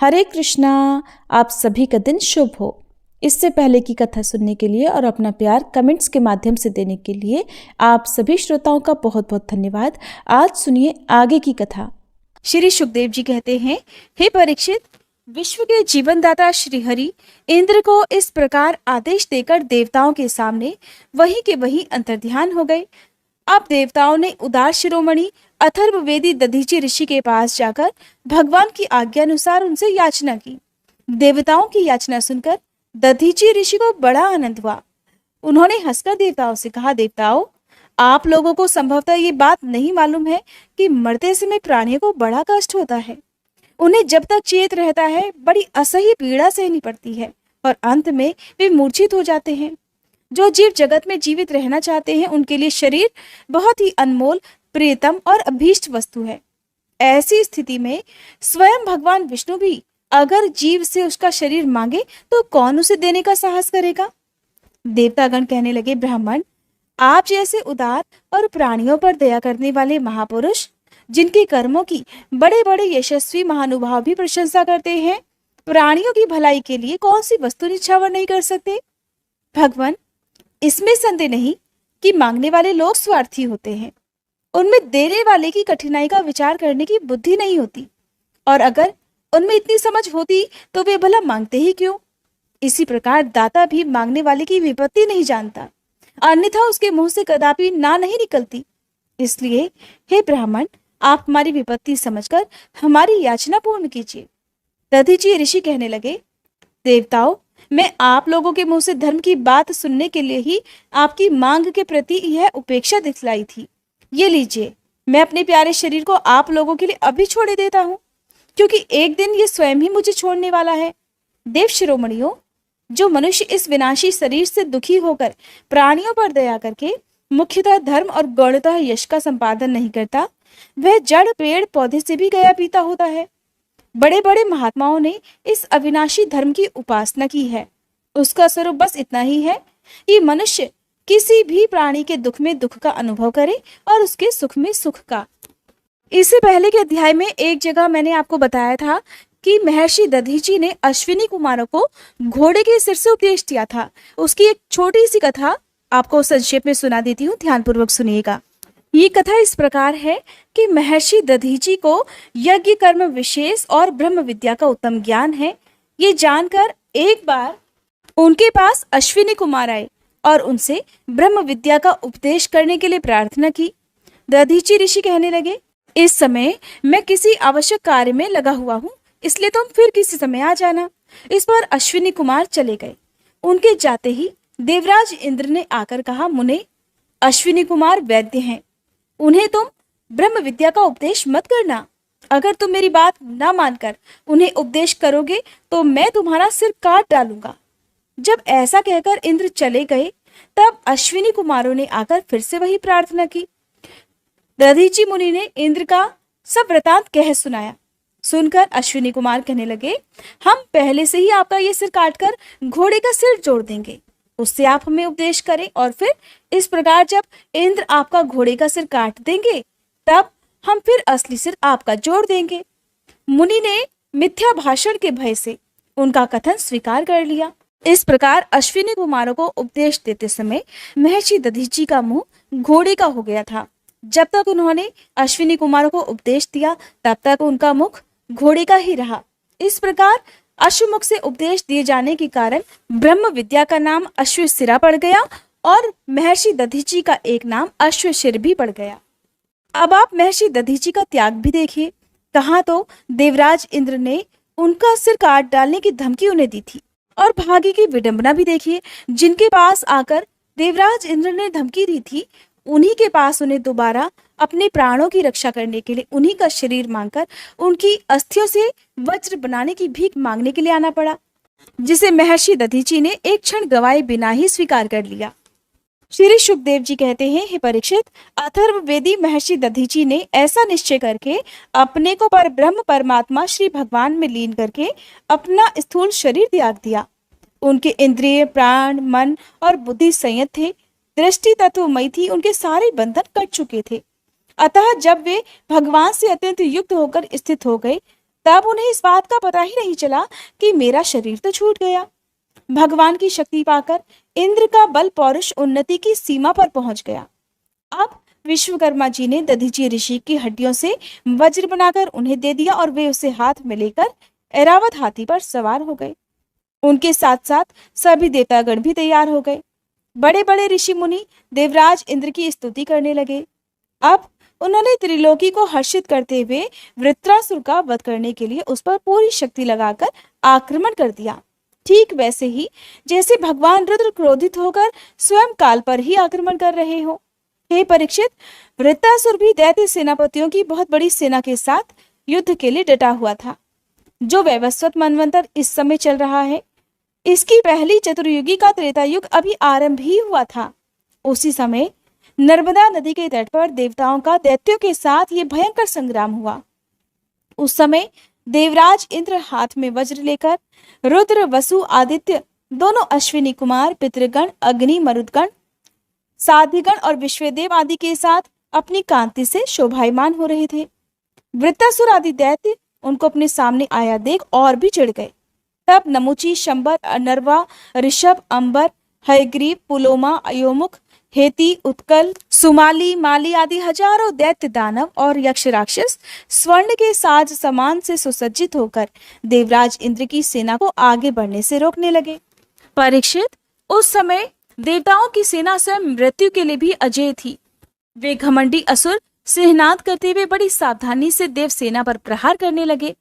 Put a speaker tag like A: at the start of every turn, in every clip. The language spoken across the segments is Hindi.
A: हरे कृष्णा। आप सभी का दिन शुभ हो। इससे पहले की कथा सुनने के लिए और अपना प्यार कमेंट्स के माध्यम से देने के लिए आप सभी श्रोताओं का बहुत बहुत धन्यवाद। आज सुनिए आगे की कथा। श्री सुखदेव जी कहते हैं, हे परीक्षित, विश्व के जीवनदाता श्री हरि इंद्र को इस प्रकार आदेश देकर देवताओं के सामने वहीं के वहीं अंतर्ध्यान हो गए। अब देवताओं ने उदार शिरोमणि अथर्ववेदी दधीचि ऋषि के पास जाकर भगवान की आज्ञा अनुसार उनसे याचना की। देवताओं की याचना सुनकर दधीचि ऋषि को बड़ा आनंद हुआ। उन्होंने हंसकर देवताओं से कहा, देवताओं, आप लोगों को संभवतः ये बात नहीं मालूम है कि मरते समय प्राणियों को बड़ा कष्ट होता है। उन्हें जब तक चेत रहता है बड़ी असह्य पीड़ा सहनी पड़ती है और अंत में वे मूर्छित हो जाते हैं। जो जीव जगत में जीवित रहना चाहते हैं उनके लिए शरीर बहुत ही अनमोल, प्रियतम और अभीष्ट वस्तु है। ऐसी स्थिति में स्वयं भगवान विष्णु भी अगर जीव से उसका शरीर मांगे तो कौन उसे देने का साहस करेगा। देवतागण कहने लगे, ब्राह्मण, आप जैसे उदार और प्राणियों पर दया करने वाले महापुरुष, जिनके कर्मों की बड़े बड़े यशस्वी महानुभाव भी प्रशंसा करते हैं, प्राणियों की भलाई के लिए कौन सी वस्तु निछावर नहीं कर सकते। भगवान, इसमें संदेह नहीं कि मांगने वाले लोग स्वार्थी होते हैं। उनमें देने वाले की कठिनाई का विचार करने की बुद्धि नहीं होती, और अगर उनमें इतनी समझ होती तो वे भला मांगते ही क्यों। इसी प्रकार दाता भी मांगने वाले की विपत्ति नहीं जानता, अन्यथा उसके मुंह से कदापि ना नहीं निकलती। इसलिए हे ब्राह्मण, आप हमारी विपत्ति समझकर हमारी याचना पूर्ण कीजिए। दधीचि ऋषि कहने लगे, देवताओं, मैं आप लोगों के मुंह से धर्म की बात सुनने के लिए ही आपकी मांग के प्रति यह उपेक्षा दिखलाई थी। ये लीजिए, मैं अपने प्यारे शरीर को आप लोगों के लिए अभी छोड़े देता हूँ, क्योंकि एक दिन ये स्वयं ही मुझे छोड़ने वाला है। देव शिरोमणियों, जो मनुष्य इस विनाशी शरीर से दुखी होकर प्राणियों पर दया करके मुख्यतः धर्म और गौणतः यश का संपादन नहीं करता, वह जड़ पेड़ पौधे से भी गया पीता होता है। बड़े बड़े महात्माओं ने इस अविनाशी धर्म की उपासना की है। उसका स्वरूप बस इतना ही है कि मनुष्य किसी भी प्राणी के दुख में दुख का अनुभव करे और उसके सुख में सुख का। इससे पहले के अध्याय में एक जगह मैंने आपको बताया था कि महर्षि दधीचि ने अश्विनी कुमारों को घोड़े के सिर से उपदेश दिया था। उसकी एक छोटी सी कथा आपको संक्षेप में सुना देती हूँ, ध्यानपूर्वक सुनिएगा। ये कथा इस प्रकार है कि महर्षि दधीचि को यज्ञ कर्म विशेष और ब्रह्म विद्या का उत्तम ज्ञान है। ये जानकर एक बार उनके पास अश्विनी कुमार आए और उनसे ब्रह्म विद्या का उपदेश करने के लिए प्रार्थना की। दधीचि ऋषि कहने लगे, इस समय मैं किसी आवश्यक कार्य में लगा हुआ हूँ, इसलिए तुम फिर किसी समय आ जाना। इस पर अश्विनी कुमार चले गए। उनके जाते ही देवराज इंद्र ने आकर कहा, मुने, अश्विनी कुमार वैद्य हैं, उन्हें तुम ब्रह्म विद्या का उपदेश मत करना। अगर तुम मेरी बात न मानकर उन्हें उपदेश करोगे तो मैं तुम्हारा सिर काट डालूंगा। जब ऐसा कहकर इंद्र चले गए तब अश्विनी कुमारों ने आकर फिर से वही प्रार्थना की। दधीचि मुनि ने इंद्र का सब वृतांत कह सुनाया। सुनकर अश्विनी कुमार कहने लगे, हम पहले से ही आपका ये सिर काटकर घोड़े का सिर जोड़ देंगे, उससे आप हमें उपदेश करें, और फिर इस प्रकार जब इंद्र आपका घोड़े का सिर काट देंगे तब हम फिर असली सिर आपका जोड़ देंगे। मुनि ने मिथ्या भाषण के भय से उनका कथन स्वीकार कर लिया। इस प्रकार अश्विनी कुमारों को उपदेश देते समय महर्षि दधीचि का मुंह घोड़े का हो गया था। जब तक उन्होंने अश्विनी कुमारों को उपदेश दिया तब तक उनका मुख घोड़े का ही रहा। इस प्रकार अश्वमुख से उपदेश दिए जाने के कारण ब्रह्म विद्या का नाम अश्वशिरा पड़ गया और महर्षि दधीचि का एक नाम अश्वशिर भी पड़ गया। अब आप महर्षि दधीचि का त्याग भी देखिए। कहाँ तो देवराज इंद्र ने उनका सिर काट डालने की धमकी उन्हें दी थी, और भाग्य की विडंबना भी देखिए, जिनके पास आकर देवराज इंद्र ने धमकी दी थी, उन्हीं के पास उन्हें दोबारा अपने प्राणों की रक्षा करने के लिए उन्हीं का शरीर मांगकर उनकी अस्थियों से वज्र बनाने की भीख मांगने के लिए आना पड़ा, जिसे महर्षि दधीचि ने एक क्षण गवाए बिना ही स्वीकार कर लिया। श्री सुखदेव जी कहते हैं, हे परीक्षित, अथर्ववेदी महर्षि दधीचि ने ऐसा निश्चय करके अपने को पर ब्रह्म परमात्मा श्री भगवान में लीन करके अपना स्थूल शरीर त्याग दिया। उनके इंद्रिय, प्राण, मन और बुद्धि संयत थे, दृष्टि तत्वमयी थी, उनके सारे बंधन कट चुके थे। अतः जब वे भगवान से अत्यंत युक्त होकर स्थित हो गए, तब उन्हें इस बात का पता ही नहीं चला कि मेरा शरीर तो छूट गया। भगवान की शक्ति पाकर इंद्र का बल पौरुष उन्नति की सीमा पर पहुंच गया। अब विश्वकर्मा जी ने दधीचि ऋषि की हड्डियों से वज्र बनाकर उन्हें दे दिया और वे उसे हाथ में लेकर ऐरावत हाथी पर सवार हो गए। उनके साथ साथ सभी देवतागण भी तैयार हो गए। बड़े बड़े ऋषि मुनि देवराज इंद्र की स्तुति करने लगे। अब उन्होंने त्रिलोकी को हर्षित करते हुए वृत्रासुर का वध करने के लिए उस पर पूरी शक्ति लगाकर आक्रमण कर दिया। ठीक वैसे ही जैसे भगवान रुद्र क्रोधित होकर स्वयं काल पर ही आक्रमण कर रहे हो। हे परीक्षित, वृत्रासुर भी दैत्य सेनापतियों की बहुत बड़ी सेना के साथ युद्ध के लिए डटा हुआ था। जो वैवस्वत मनवंतर इस समय चल रहा है, इसकी पहली चतुर्युगी का त्रेता युग अभी आरंभ ही हुआ था। उसी समय नर्मदा नदी के तट पर देवताओं का दैत्यों के साथ ये भयंकर संग्राम हुआ। उस समय देवराज इंद्र हाथ में वज्र लेकर रुद्र, वसु, आदित्य, दोनों अश्विनी कुमार, पितृगण, अग्नि, मरुदगण, साध्यगण और विश्वदेव आदि के साथ अपनी कांति से शोभायमान हो रहे थे। वृत्तासुर आदि दैत्य उनको अपने सामने आया देख और भी चिढ़ गए। तब नमुची, शंबर, अनर्वा, ऋषभ, अंबर, हयग्रीव, पुलोमा, अयोमुख, हेती, उत्कल, सुमाली, माली आदि हजारों दैत्य, दानव और यक्ष राक्षस स्वर्ण के साज समान से सुसज्जित होकर देवराज इंद्र की सेना को आगे बढ़ने से रोकने लगे। परीक्षित, उस समय देवताओं की सेना स्वयं मृत्यु के लिए भी अजेय थी। वे घमंडी असुर सिंहनाद करते हुए बड़ी सावधानी से देव सेना पर प्रहार करने लगे।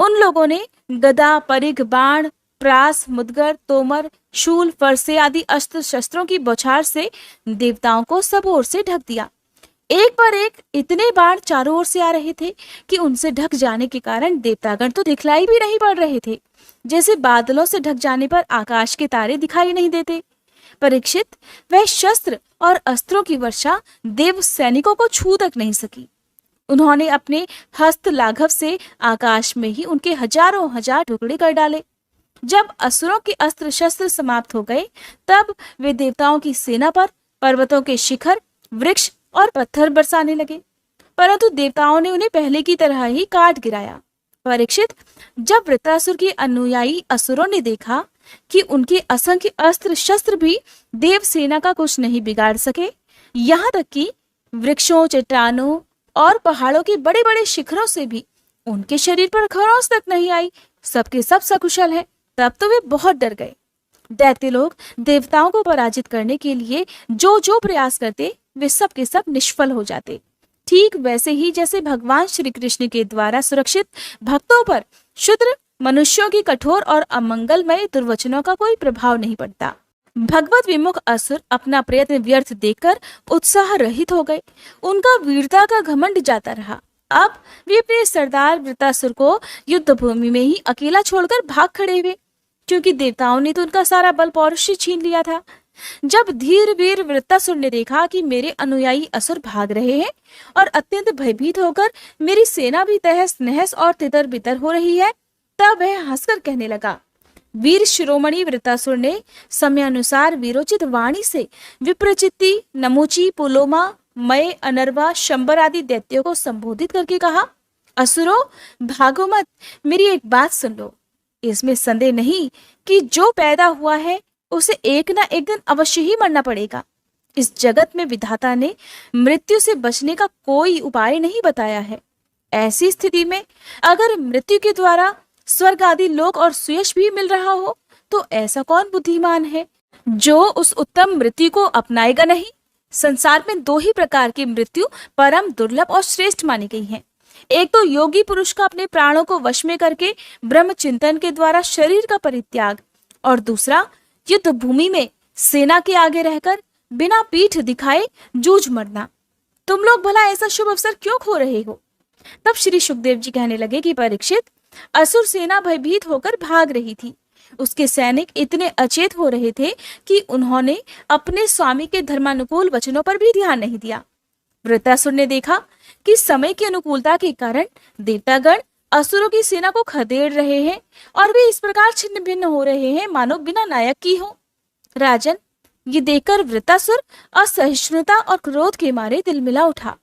A: उन लोगों ने गदा, परिघ, बाण, प्रास, मुदगर, तोमर, शूल, फरसे आदि अस्त्र शस्त्रों की बौछार से देवताओं को सब ओर से ढक दिया। एक पर एक इतने बाण चारों ओर से आ रहे थे कि उनसे ढक जाने के कारण देवतागण तो दिखलाई भी नहीं पड़ रहे थे। जैसे बादलों से ढक जाने पर आकाश के तारे दिखाई नहीं देते। परीक्षित, वह शस्त्र और अस्त्रों की वर्षा देव सैनिकों को छू तक नहीं सकी। उन्होंने अपने हस्त लाघव से आकाश में ही उनके हजारों हजार टुकड़े कर डाले। जब असुरों के अस्त्र शस्त्र समाप्त हो गए, तब वे देवताओं की सेना पर पर्वतों के शिखर, वृक्ष और पत्थर बरसाने लगे, परंतु देवताओं ने उन्हें पहले की तरह ही काट गिराया। परीक्षित, जब वृत्रासुर के अनुयायी असुरों ने देखा कि उनके असंख्य अस्त्र शस्त्र भी देव सेना का कुछ नहीं बिगाड़ सके, यहाँ तक कि वृक्षों, चट्टानों और पहाड़ों के बड़े बड़े शिखरों से भी उनके शरीर पर खरोंच तक नहीं आई, सबके सब सकुशल है, तब तो वे बहुत डर गए। दैत्य लोग देवताओं को पराजित करने के लिए जो जो प्रयास करते, वे सब के सब निष्फल हो जाते। ठीक वैसे ही जैसे भगवान श्री कृष्ण के द्वारा सुरक्षित भक्तों पर शूद्र मनुष्यों की कठोर और अमंगलमय दुर्वचनों का कोई प्रभाव नहीं पड़ता। भगवत विमुख असुर अपना प्रयत्न व्यर्थ देखकर उत्साह रहित हो गए। उनका वीरता का घमंड जाता रहा। अब वे अपने सरदार वृत्रासुर को युद्ध भूमि में ही अकेला छोड़कर भाग खड़े हुए, क्योंकि देवताओं ने तो उनका सारा बल पौरुष छीन लिया था। जब धीर वीर वृत्रासुर ने देखा कि मेरे अनुयायी असुर भाग रहे हैं और अत्यंत भयभीत होकर मेरी सेना भी तहस नहस और तितर बितर हो रही है, तब वह हंसकर कहने लगा। वीर शिरोमणि वृत्रासुर ने समयानुसार वीरोचित वाणी से विप्रचित्ति, नमुची, पुलोमा, मय, अनर्वा, शंबर आदि दैत्यों को संबोधित करके कहा, असुरों, भागो मत, मेरी एक बात सुन लो। इसमें संदेह नहीं कि जो पैदा हुआ है उसे एक ना एक दिन अवश्य ही मरना पड़ेगा। इस जगत में विधाता ने मृत्यु से बचने का कोई उपाय नहीं बताया है। ऐसी स्थिति में अगर मृत्यु के द्वारा स्वर्ग आदि लोक और सुयश भी मिल रहा हो, तो ऐसा कौन बुद्धिमान है जो उस उत्तम मृत्यु को अपनाएगा नहीं। संसार में दो ही प्रकार की मृत्यु परम दुर्लभ और श्रेष्ठ मानी गई है। एक तो योगी पुरुष का अपने प्राणों को वश में करके ब्रह्म चिंतन के द्वारा शरीर का परित्याग, और दूसरा युद्ध भूमि में सेना के आगे रहकर बिना पीठ दिखाए जूझ मरना। तुम लोग भला ऐसा शुभ अवसर क्यों खो रहे हो। तब श्री सुखदेव जी कहने लगे कि परीक्षित, असुर सेना भयभीत होकर भाग रही थी। उसके सैनिक इतने अचेत हो रहे थे कि उन्होंने अपने स्वामी के धर्मानुकूल वचनों पर भी ध्यान नहीं दिया। वृत्रासुर ने देखा कि समय की अनुकूलता के कारण देवतागण असुरों की सेना को खदेड़ रहे हैं और वे इस प्रकार छिन्न भिन्न हो रहे हैं मानो बिना नायक की हो। राजन, ये देखकर वृत्रासुर असहिष्णुता और क्रोध के मारे तिलमिला उठा।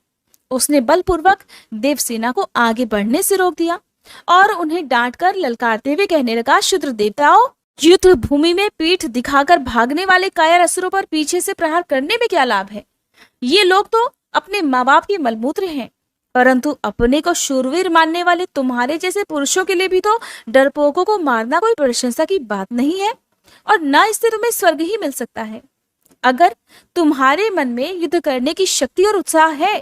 A: उसने बलपूर्वक देवसेना को आगे बढ़ने से रोक दिया और उन्हें डांटकर ललकारते हुए कहने लगा, शूद्र देवताओं, युद्ध भूमि में पीठ दिखाकर भागने वाले कायर असुरों पर पीछे से प्रहार करने में क्या लाभ है? ये लोग तो अपने माँ बाप के मलमूत्र हैं, परंतु अपने को शूरवीर मानने वाले तुम्हारे जैसे पुरुषों के लिए भी तो डरपोकों को मारना कोई प्रशंसा की बात नहीं है, और न इससे तुम्हें स्वर्ग ही मिल सकता है। अगर तुम्हारे मन में युद्ध करने की शक्ति और उत्साह है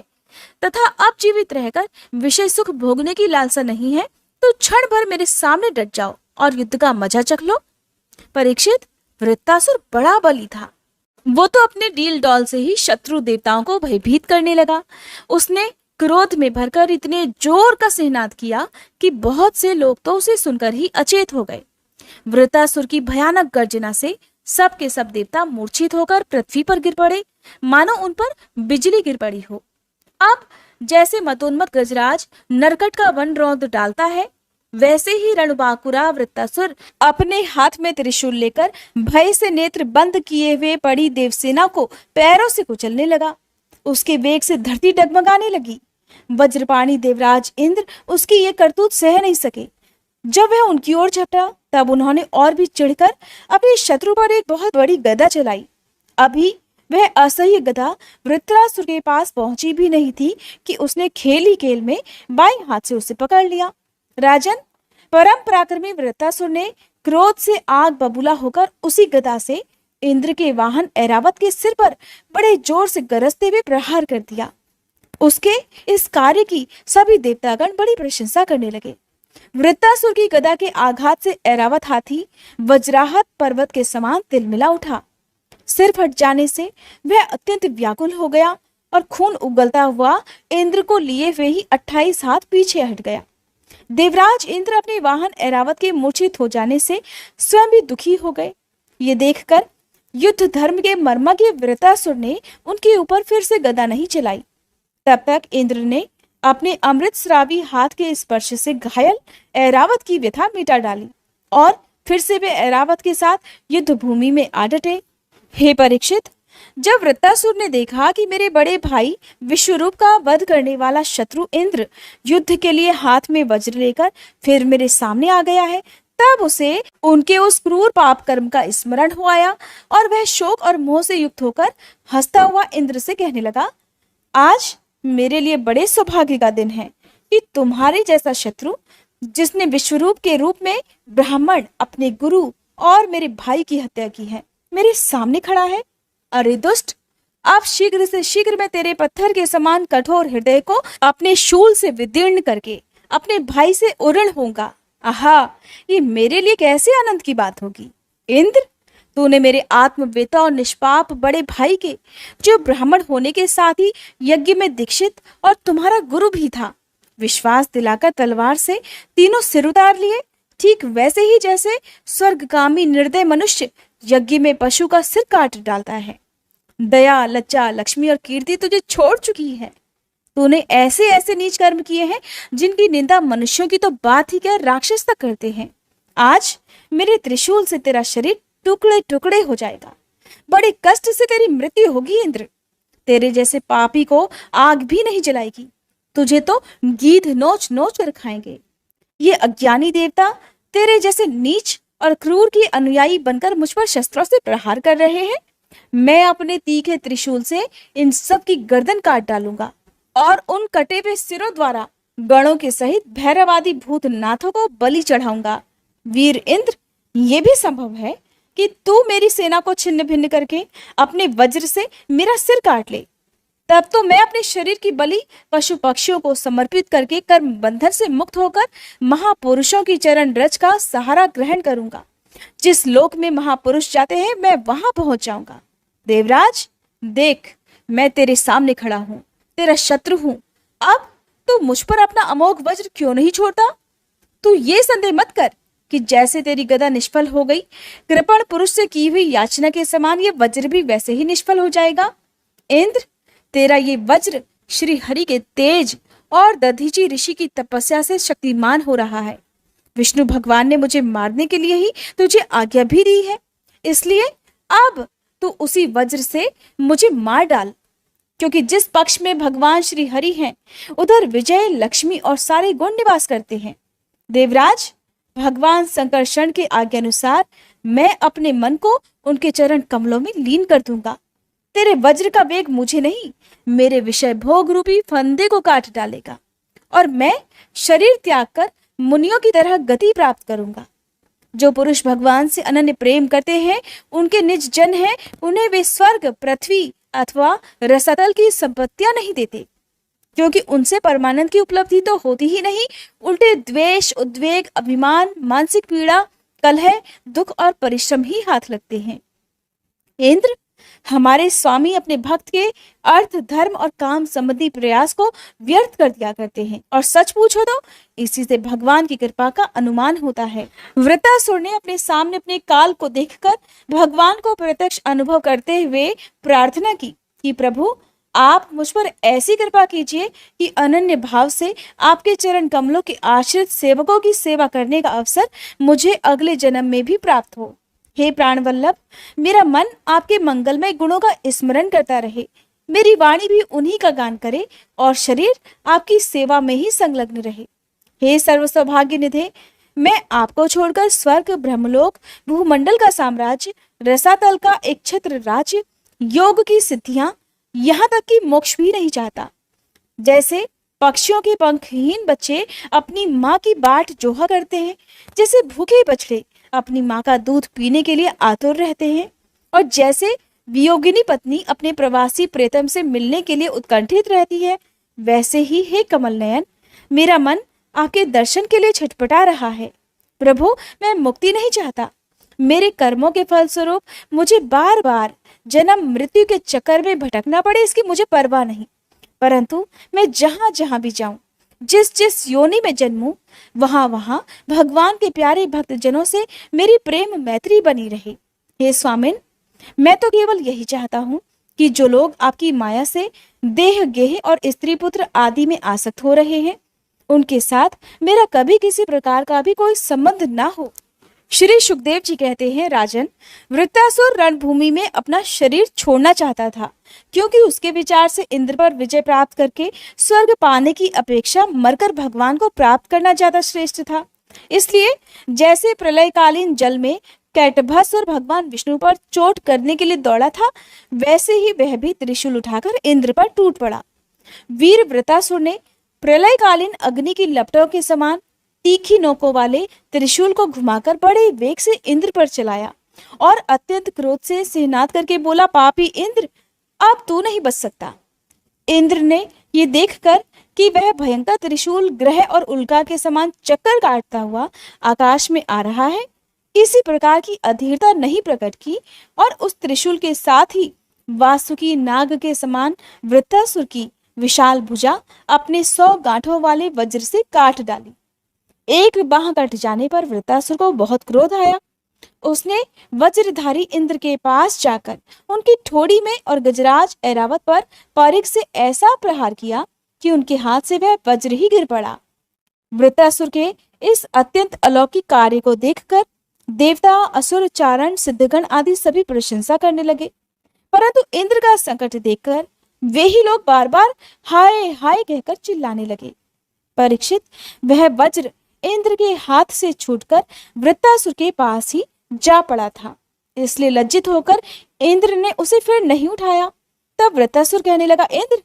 A: तथा अब जीवित रहकर विषय सुख भोगने की लालसा नहीं है, तो क्षण भर मेरे सामने डट जाओ और युद्ध का मजा चख लो। परीक्षित, वृत्तासुर बड़ा बली था। वो तो अपने डील डॉल से ही शत्रु देवताओं को भयभीत करने लगा। उसने क्रोध में भरकर इतने जोर का सिहनाद किया कि बहुत से लोग तो उसे सुनकर ही अचेत हो गए। वृत्तासुर की भयानक गर्जना से सब के सब देवता मूर्छित होकर पृथ्वी पर गिर पड़े, मानो उन पर बिजली गिर पड़ी हो। अब जैसे मतोन्मत्त गजराज नरकट का वन रौंद डालता है, वैसे ही रणबांकुरा वृत्तासुर अपने हाथ में त्रिशूल लेकर भय से नेत्र बंद किए हुए पड़ी देवसेना को पैरों से कुचलने लगा। उसके वेग से धरती डगमगाने लगी। वज्रपाणी देवराज इंद्र उसकी ये करतूत सह नहीं सके। जब वह उनकी ओर झपटा, तब उन्होंने और भी चिढ़कर अपने शत्रु पर एक बहुत बड़ी गदा चलाई। अभी वह असह्य गदा वृत्रासुर के पास पहुंची भी नहीं थी कि उसने खेल ही खेल में बाएं हाथ से उसे पकड़ लिया। राजन, परम पराक्रमी वृत्रासुर ने क्रोध से आग बबूला होकर उसी गदा से इंद्र के वाहन ऐरावत के सिर पर बड़े जोर से गरजते हुए प्रहार कर दिया। उसके इस कार्य की सभी देवतागण बड़ी प्रशंसा करने लगे। वृत्तासुर की गदा के आघात से ऐरावत हाथी वज्राहत पर्वत के समान तिलमिला उठा। सिर फट जाने से वह अत्यंत व्याकुल हो गया और खून उगलता हुआ इंद्र को लिए हुए ही 28 हाथ पीछे हट गया। देवराज इंद्र अपने वाहन ऐरावत के मूर्छित हो जाने से स्वयं भी दुखी हो गए। ये देखकर युद्ध धर्म के मर्मज्ञ वृत्तासुर ने उनके ऊपर फिर से गदा नहीं चलाई। तब तक इंद्र ने अपने अमृत स्रावी हाथ के स्पर्श से घायल ऐरावत की व्यथा मिटा डाली और फिर से वे ऐरावत के साथ युद्ध भूमि में आ डटे। हे परीक्षित, जब वृत्तासुर ने देखा कि मेरे बड़े भाई विश्वरूप का वध करने वाला शत्रु इंद्र युद्ध के लिए हाथ में वज्र लेकर फिर मेरे सामने आ गया है, तब उसे उनके उस क्रूर पाप कर्म का स्मरण हो आया और वह शोक और मोह से युक्त होकर हंसता हुआ इंद्र से कहने लगा, आज मेरे लिए बड़े सौभाग्य का दिन है कि तुम्हारे जैसा शत्रु, जिसने विश्वरूप के रूप में ब्राह्मण, अपने गुरु और मेरे भाई की हत्या की है, मेरे सामने खड़ा है। अरे दुष्ट, अब शीघ्र से शीघ्र मैं तेरे पत्थर के समान कठोर हृदय को अपने शूल से विदीर्ण करके अपने भाई से उऋण होऊंगा। आहा, ये मेरे लिए कैसे आनंद की बात होगी। इंद्र, तूने मेरे आत्मवेता और निष्पाप बड़े भाई के, जो ब्राह्मण होने के साथ ही यज्ञ में दीक्षित और तुम्हारा गुरु भी था, विश्वास दिलाकर तलवार से तीनों सिर उतार लिए, ठीक वैसे ही जैसे स्वर्गगामी निर्दय मनुष्य यज्ञ में पशु का सिर काट डालता है। दया, लज्जा, लक्ष्मी और कीर्ति तुझे छोड़ चुकी है। तूने ऐसे ऐसे नीच कर्म किए हैं जिनकी निंदा मनुष्यों की तो बात ही क्या, राक्षस तक करते हैं। आज मेरे त्रिशूल से तेरा शरीर टुकड़े टुकड़े हो जाएगा। बड़े कष्ट से तेरी मृत्यु होगी इंद्र। तेरे जैसे पापी को आग भी नहीं जलाएगी, तुझे तो गीध नोच नोच कर खाएंगे। ये अज्ञानी देवता तेरे जैसे नीच और क्रूर की अनुयायी बनकर मुझ पर शस्त्रों से प्रहार कर रहे हैं। मैं अपने तीखे त्रिशूल से इन सब की गर्दन काट डालूंगा और उन कटे हुए सिरों द्वारा गणों के सहित भैरवादी भूतनाथों को बलि चढ़ाऊंगा। वीर इंद्र, ये भी संभव है कि तू मेरी सेना को छिन्न भिन्न करके अपने वज्र से मेरा सिर काट ले। तब तो मैं अपने शरीर की बलि पशु पक्षियों को समर्पित करके कर्म बंधन से मुक्त होकर महापुरुषों की चरण रज का सहारा ग्रहण करूंगा। जिस लोक में महापुरुष जाते हैं, मैं वहां पहुंच जाऊंगा। देवराज, देख, मैं तेरे सामने खड़ा हूं, तेरा शत्रु हूं। अब तू मुझ पर अपना अमोघ वज्र क्यों नहीं छोड़ता? तू ये संदेह मत कर कि जैसे तेरी गदा निष्फल हो गई, कृपण पुरुष से की हुई याचना के समान ये वज्र भी वैसे ही निष्फल हो जाएगा। इंद्र, तेरा ये वज्र श्री हरि के तेज और दधीची ऋषि की तपस्या से शक्तिमान हो रहा है। विष्णु भगवान ने मुझे मारने के लिए ही तुझे आज्ञा भी दी है, इसलिए अब तू उसी वज्र से मुझे मार डाल, क्योंकि जिस पक्ष में भगवान श्री हरि हैं, उधर विजय, लक्ष्मी और सारे गुण निवास करते हैं। देवराज, भगवान संकर्षण के आज्ञा अनुसार मैं अपने मन को उनके चरण कमलों में लीन कर दूंगा। तेरे वज्र का वेग मुझे नहीं, मेरे विषय भोग रूपी फंदे को काट डालेगा और मैं शरीर त्याग कर मुनियों की तरह गति प्राप्त करूंगा। जो पुरुष भगवान से अनन्य प्रेम करते हैं, उनके निज जन हैं, उन्हें वे स्वर्ग, पृथ्वी अथवा रसातल की संपत्तियां नहीं देते, क्योंकि उनसे परमानंद की उपलब्धि तो होती ही नहीं, उल्टे द्वेष, उद्वेग, अभिमान, मानसिक पीड़ा, कलह, दुख और परिश्रम ही हाथ लगते हैं। इंद्र, हमारे स्वामी अपने भक्त के अर्थ, धर्म और काम संबंधी प्रयास को व्यर्थ कर दिया करते हैं, और सच पूछो तो इसी से भगवान की कृपा का अनुमान होता है। वृत्तासुर ने अपने सामने अपने काल को देखकर भगवान को प्रत्यक्ष अनुभव करते हुए प्रार्थना की कि प्रभु, आप मुझ पर ऐसी कृपा कीजिए कि अनन्य भाव से आपके चरण कमलों के आश्रित सेवकों की सेवा करने का अवसर मुझे अगले जन्म में भी प्राप्त हो। हे प्राण वल्लभ, मेरा मन आपके मंगलमय गुणों का स्मरण करता रहे, मेरी वाणी भी उन्हीं का गान करे और शरीर आपकी सेवा में ही संलग्न रहे। हे सर्व सौभाग्य निधे, मैं आपको छोड़कर स्वर्ग, ब्रह्मलोक, भूमंडल का साम्राज्य, रसातल का एक छत्र राज्य, योग की सिद्धियां, यहाँ तक कि मोक्ष भी नहीं चाहता। जैसे पक्षियों के पंखहीन बच्चे अपनी माँ की बाट जोहा करते हैं, जैसे भूखे बछड़े अपनी माँ का दूध पीने के लिए आतुर रहते हैं, और जैसे वियोगिनी पत्नी अपने प्रवासी प्रेतम से मिलने के लिए उत्कंठित रहती है, वैसे ही हे कमल नयन, मेरा मन आपके दर्शन के लिए छटपटा रहा है। प्रभु, मैं मुक्ति नहीं चाहता। मेरे कर्मों के फलस्वरूप मुझे बार बार जन्म मृत्यु के चक्कर में भटकना पड़े, इसकी मुझे परवाह नहीं, परंतु मैं जहां जहां भी जाऊं, जिस जिस योनि में जन्मूं, वहां वहां भगवान के प्यारे भक्त जनों से मेरी प्रेम मैत्री बनी रहे। हे स्वामिन, मैं तो केवल यही चाहता हूँ कि जो लोग आपकी माया से देह, गेह और स्त्री पुत्र आदि में आसक्त हो रहे हैं, उनके साथ मेरा कभी किसी प्रकार का भी कोई संबंध ना हो। श्री सुखदेव जी कहते हैं, राजन, वृत्तासुर रणभूमि में अपना शरीर छोड़ना चाहता था, क्योंकि उसके विचार से इंद्र पर विजय प्राप्त करके स्वर्ग पाने की अपेक्षा मरकर भगवान को प्राप्त करना ज्यादा श्रेष्ठ था। इसलिए जैसे प्रलयकालीन जल में कैटभस्वर भगवान विष्णु पर चोट करने के लिए दौड़ा था, वैसे ही वह भी त्रिशूल उठाकर इंद्र पर टूट पड़ा। वीर वृत्तासुर ने प्रलयकालीन अग्नि की लपटों के समान तीखी नोकों वाले त्रिशूल को घुमाकर बड़े वेग से इंद्र पर चलाया और अत्यंत क्रोध से सिहनाद करके बोला, पापी इंद्र, अब तू नहीं बच सकता। इंद्र ने ये देखकर कि वह भयंकर त्रिशूल ग्रह और उल्का के समान चक्कर काटता हुआ आकाश में आ रहा है, इसी प्रकार की अधीरता नहीं प्रकट की और उस त्रिशूल के साथ ही वासुकी नाग के समान वृत्तासुर की विशाल भुजा अपने 100 गांठों वाले वज्र से काट डाली। एक बाह कट जाने पर वृत्तासुर को बहुत क्रोध आया। उसने वज्रधारी इंद्र के पास जाकर उनकी ठोड़ी में और गजराज ऐरावत पर परिघ से ऐसा प्रहार किया कि उनके हाथ से वह वज्र ही गिर पड़ा। वृत्तासुर के इस अत्यंत अलौकिक कार्य को देखकर देवता, असुर, चारण, सिद्धगण आदि सभी प्रशंसा करने लगे, परंतु इंद्र का संकट देखकर वे ही लोग बार बार हाय हाय कहकर चिल्लाने लगे। परीक्षित, वह वज्र इंद्र के हाथ से छूटकर वृत्तासुर के पास ही जा पड़ा था, इसलिए लज्जित होकर इंद्र ने उसे फिर नहीं उठाया। तब वृत्तासुर कहने लगा, इंद्र,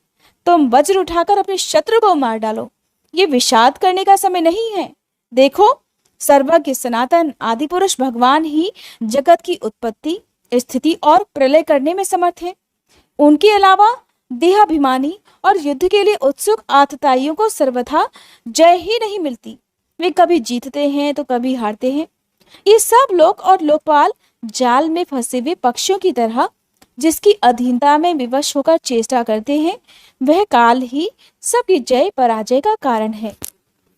A: तुम वज्र उठाकर अपने शत्रु को मार डालो, ये विषाद करने का समय नहीं है। देखो, सर्वज्ञ सनातन आदि पुरुष भगवान ही जगत की उत्पत्ति, स्थिति और प्रलय करने में समर्थ है। उनके अलावा देहाभिमानी और युद्ध के लिए उत्सुक आतताइयों को सर्वथा जय ही नहीं मिलती। वे कभी जीतते हैं तो कभी हारते हैं। ये सब लोक और लोकपाल जाल में फंसे हुए पक्षियों की तरह जिसकी अधीनता में विवश होकर चेष्टा करते हैं, वह काल ही सबकी जय पराजय का कारण है।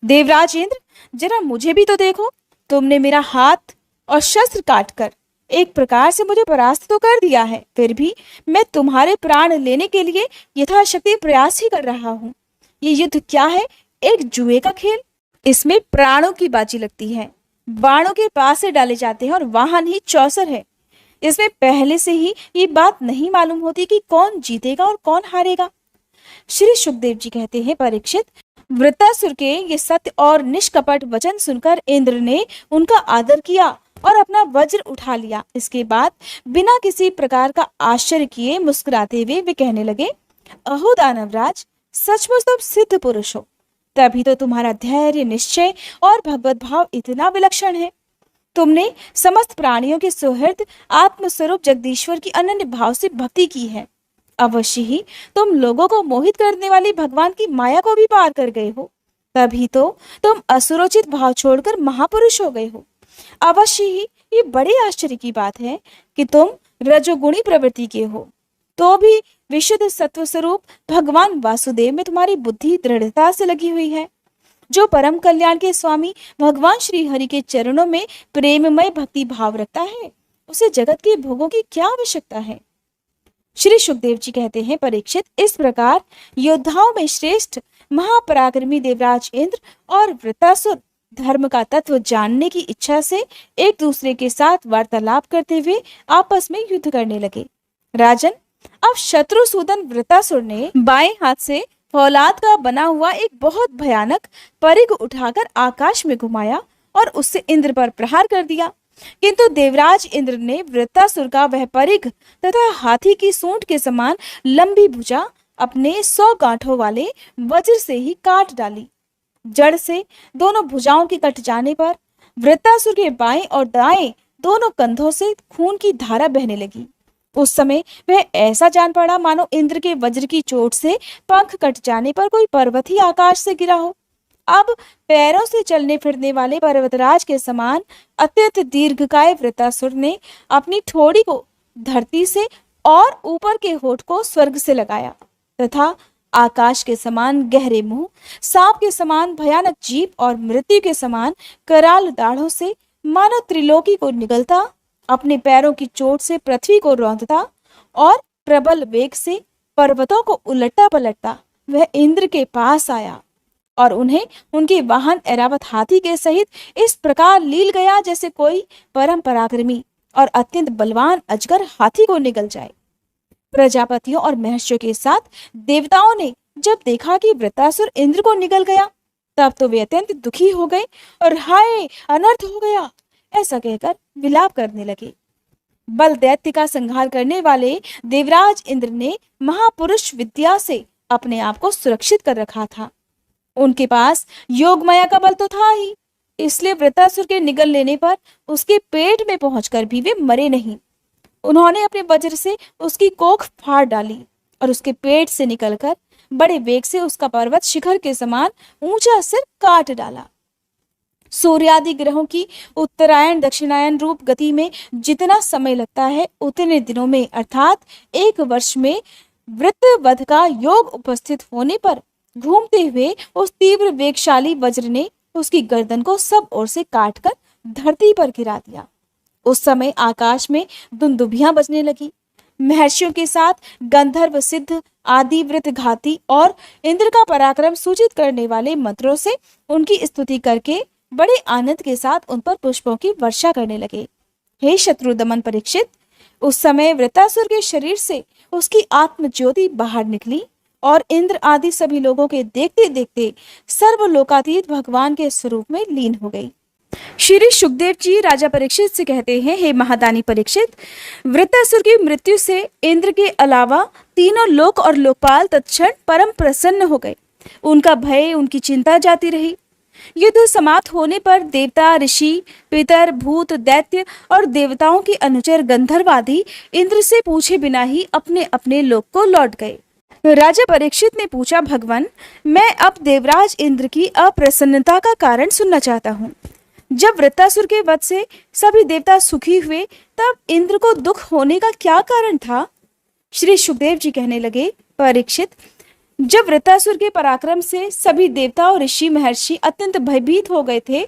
A: देवराज इंद्र, जरा मुझे भी तो देखो, तुमने मेरा हाथ और शस्त्र काटकर एक प्रकार से मुझे परास्त तो कर दिया है, फिर भी मैं तुम्हारे प्राण लेने के लिए यथाशक्ति प्रयास ही कर रहा हूँ। ये युद्ध क्या है? एक जुए का खेल। इसमें प्राणों की बाजी लगती है, बाणों के पास से डाले जाते हैं और वाहन ही चौसर है। इसमें पहले से ही ये बात नहीं मालूम होती कि कौन जीतेगा और कौन हारेगा। श्री सुखदेव जी कहते हैं, परीक्षित, वृत्तासुर के ये सत्य और निष्कपट वचन सुनकर इंद्र ने उनका आदर किया और अपना वज्र उठा लिया। इसके बाद बिना किसी प्रकार का आश्चर्य किए मुस्कुराते हुए वे कहने लगे, अहो दानवराज, सचमुच तुम सिद्ध पुरुष हो। तभी तो तुम्हारा धैर्य, निश्चय और भगवत भाव इतना विलक्षण है। तुमने समस्त प्राणियों के सुहृद आत्मस्वरूप जगदीश्वर की अनन्य भाव से भक्ति की है। अवश्य ही तुम लोगों को मोहित करने वाली भगवान की माया को भी पार कर गए हो। तभी तो तुम असुरोचित भाव छोड़कर महापुरुष हो गए हो। अवश्य ही ये बड़े आश्चर्य की बात है कि तुम रजोगुणी प्रवृत्ति के हो, तो भी विशुद्ध सत्व स्वरूप भगवान वासुदेव में तुम्हारी बुद्धि दृढ़ता से लगी हुई है। जो परम कल्याण के स्वामी भगवान श्री हरि के चरणों में प्रेममय भक्ति भाव रखता है, उसे जगत के भोगों की क्या आवश्यकता है। श्री सुखदेव जी कहते हैं, परीक्षित, इस प्रकार योद्धाओं में श्रेष्ठ महापराक्रमी देवराज इंद्र और वृत्तासुर धर्म का तत्व जानने की इच्छा से एक दूसरे के साथ वार्तालाप करते हुए आपस में युद्ध करने लगे। राजन, अब शत्रुसूदन वृत्तासुर ने बाएं हाथ से फौलाद का बना हुआ एक बहुत भयानक परिघ उठाकर आकाश में घुमाया और उससे इंद्र पर प्रहार कर दिया। किंतु देवराज इंद्र ने वृत्तासुर का वह परिघ तथा हाथी की सूंड के समान लंबी भुजा अपने 100 गांठों वाले वज्र से ही काट डाली। जड़ से दोनों भुजाओं के कट जाने पर वृत्तासुर के बाएं और दाएं दोनों कंधों से खून की धारा बहने लगी। उस समय वह ऐसा जान पड़ा मानो इंद्र के वज्र की चोट से पंख कट जाने पर कोई पर्वत ही आकाश से गिरा हो। अब पैरों से चलने फिरने वाले पर्वतराज के समान अत्यंत दीर्घकाय वृत्तासुर ने अपनी ठोड़ी को धरती से और ऊपर के होठ को स्वर्ग से लगाया तथा आकाश के समान गहरे मुंह, सांप के समान भयानक जीभ और मृत्यु के समान कराल दाढ़ों से मानो त्रिलोकी को निगलता, अपने पैरों की चोट से पृथ्वी को रौंदता और प्रबल वेग से पर्वतों को उलटता पलटता वह इंद्र के पास आया और उन्हें उनके वाहन ऐरावत हाथी के सहित इस प्रकार लील गया जैसे कोई परम पराक्रमी और अत्यंत बलवान अजगर हाथी को निगल जाए। प्रजापतियों और महर्षियों के साथ देवताओं ने जब देखा कि वृत्तासुर इंद्र को निगल गया, तब तो वे अत्यंत दुखी हो गए और हाय, अनर्थ हो गया ऐसा कहकर विलाप करने लगे। बल दैत्य का संहार करने वाले देवराज इंद्र ने महापुरुष विद्या से अपने आप को सुरक्षित कर रखा था। उनके पास योग माया का बल तो था ही, इसलिए वृत्तासुर के निगल लेने पर उसके पेट में पहुंचकर भी वे मरे नहीं। उन्होंने अपने वज्र से उसकी कोख फाड़ डाली और उसके पेट से निकलकर बड़े वेग से उसका पर्वत शिखर के समान ऊंचा सिर काट डाला। सूर्यादि ग्रहों की उत्तरायण दक्षिणायन रूप गति में जितना समय लगता है, उतने दिनों में अर्थात 1 वर्ष में वृत्तवध का योग उपस्थित होने पर घूमते हुए उस तीव्र वेगशाली वज्र ने उसकी गर्दन को सब ओर से काटकर धरती पर गिरा दिया। उस समय आकाश में दुंदुभियां बजने लगी। महर्षियों के साथ गंधर्व, सिद्ध, आदि वृत्त घाती और इंद्र का पराक्रम सूचित करने वाले मंत्रों से उनकी स्तुति करके बड़े आनंद के साथ उन पर पुष्पों की वर्षा करने लगे। हे शत्रु दमन परीक्षित, उस समय वृत्तासुर के शरीर से उसकी आत्म ज्योति बाहर निकली और इंद्र आदि सभी लोगों के देखते देखते सर्वलोकातीत भगवान के स्वरूप में लीन हो गई। श्री सुखदेव जी राजा परीक्षित से कहते हैं, हे महादानी परीक्षित, वृत्तासुर की मृत्यु से इंद्र के अलावा तीनों लोक और लोकपाल तत्क्षण परम प्रसन्न हो गए। उनका भय, उनकी चिंता जाती रही। युद्ध समाप्त होने पर देवता, ऋषि, पितर, भूत, दैत्य और देवताओं के अनुचर गंधर्व आदि इंद्र से पूछे बिना ही अपने अपने लोक को लौट गए। राजा परीक्षित ने पूछा, भगवान, मैं अब देवराज इंद्र की अप्रसन्नता का कारण सुनना चाहता हूँ। जब वृत्तासुर के वध से सभी देवता सुखी हुए, तब इंद्र को दुख होने का क्या कारण था? श्री सुखदेव जी कहने लगे, परीक्षित, जब वृत्तासुर के पराक्रम से सभी देवता और ऋषि महर्षि अत्यंत भयभीत हो गए थे,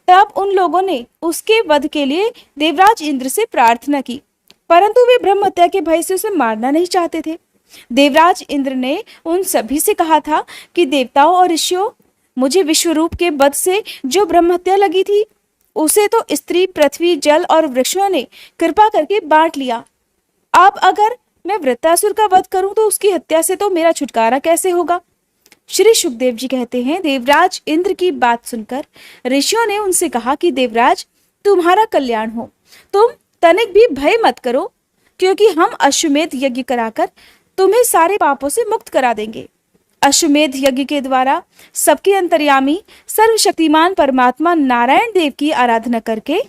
A: तब उन लोगों ने उसके वध के लिए देवराज इंद्र से प्रार्थना की, परंतु वे ब्रह्म हत्या के भय से उसे मारना नहीं चाहते थे। देवराज इंद्र ने उन सभी से कहा था कि देवताओं और ऋषियों, मुझे विश्वरूप के वध से जो ब्रह्म हत्या लगी थी, उसे तो स्त्री, पृथ्वी, जल और वृक्षों ने कृपा करके बांट लिया। अब अगर मैं वृत्तासुर का वध करूं तो उसकी हत्या से तो मेरा छुटकारा कैसे होगा? श्री सुखदेव जी कहते हैं, देवराज इंद्र की बात सुनकर ऋषियों ने उनसे कहा कि देवराज, तुम्हारा कल्याण हो, तुम तनिक भी भय मत करो, क्योंकि हम अश्वमेध यज्ञ कराकर तुम्हें सारे पापों से मुक्त करा देंगे। अश्वमेध यज्ञ के द्वारा सबके अंतर्यामी सर्वशक्तिमान परमात्मा नारायण देव की आराधना करके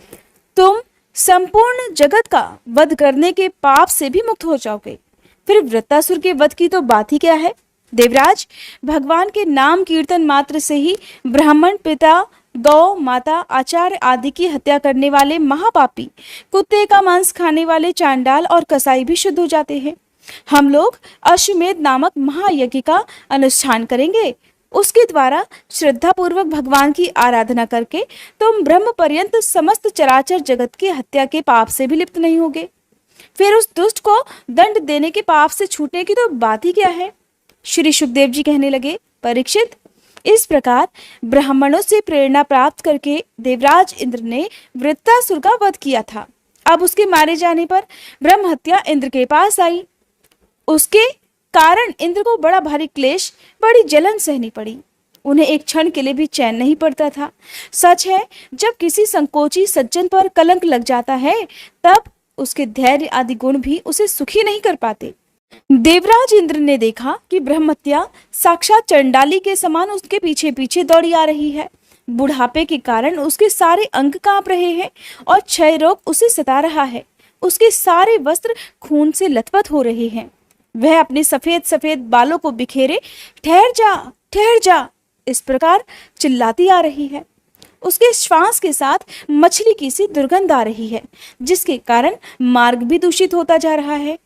A: तुम संपूर्ण जगत का वध करने के पाप से भी मुक्त हो जाओगे। फिर वृत्तासुर के वध की तो बात ही क्या है। देवराज, भगवान के नाम कीर्तन मात्र से ही ब्राह्मण पिता, गौ माता, आचार्य आदि की हत्या करने वाले महापापी, कुत्ते का मांस खाने वाले चांडाल और कसाई भी शुद्ध हो जाते हैं। हम लोग अश्वमेध नामक महायज्ञ का अनुष्ठान करेंगे। उसके द्वारा श्रद्धा पूर्वक भगवान की आराधना करके तुम ब्रह्म पर्यंत समस्त चराचर जगत की हत्या के पाप से भी लिप्त नहीं होगे। फिर उस दुष्ट को दंड देने के पाप से छूटने की तो बात ही क्या है। श्री सुखदेव जी कहने लगे, परीक्षित, इस प्रकार ब्राह्मणों से प्रेरणा प्राप्त करके देवराज इंद्र ने वृत्तासुर का वध किया था। अब उसके मारे जाने पर ब्रह्म हत्या इंद्र के पास आई। उसके कारण इंद्र को बड़ा भारी क्लेश, बड़ी जलन सहनी पड़ी। उन्हें एक क्षण के लिए भी चैन नहीं पड़ता था। सच है, जब किसी संकोची सज्जन पर कलंक लग जाता है, तब उसके धैर्य आदि गुण भी उसे सुखी नहीं कर पाते। देवराज इंद्र ने देखा कि ब्रह्महत्या साक्षात चंडाली के समान उसके पीछे पीछे दौड़ी आ रही है। बुढ़ापे के कारण उसके सारे अंग कांप रहे हैं और क्षय रोग उसे सता रहा है। उसके सारे वस्त्र खून से लथपथ हो रहे हैं। वह अपने सफेद सफेद बालों को बिखेरे ठहर जा इस प्रकार चिल्लाती आ रही है। उसके श्वास के साथ मछली की सी दुर्गंध आ रही है, जिसके कारण मार्ग भी दूषित होता जा रहा है।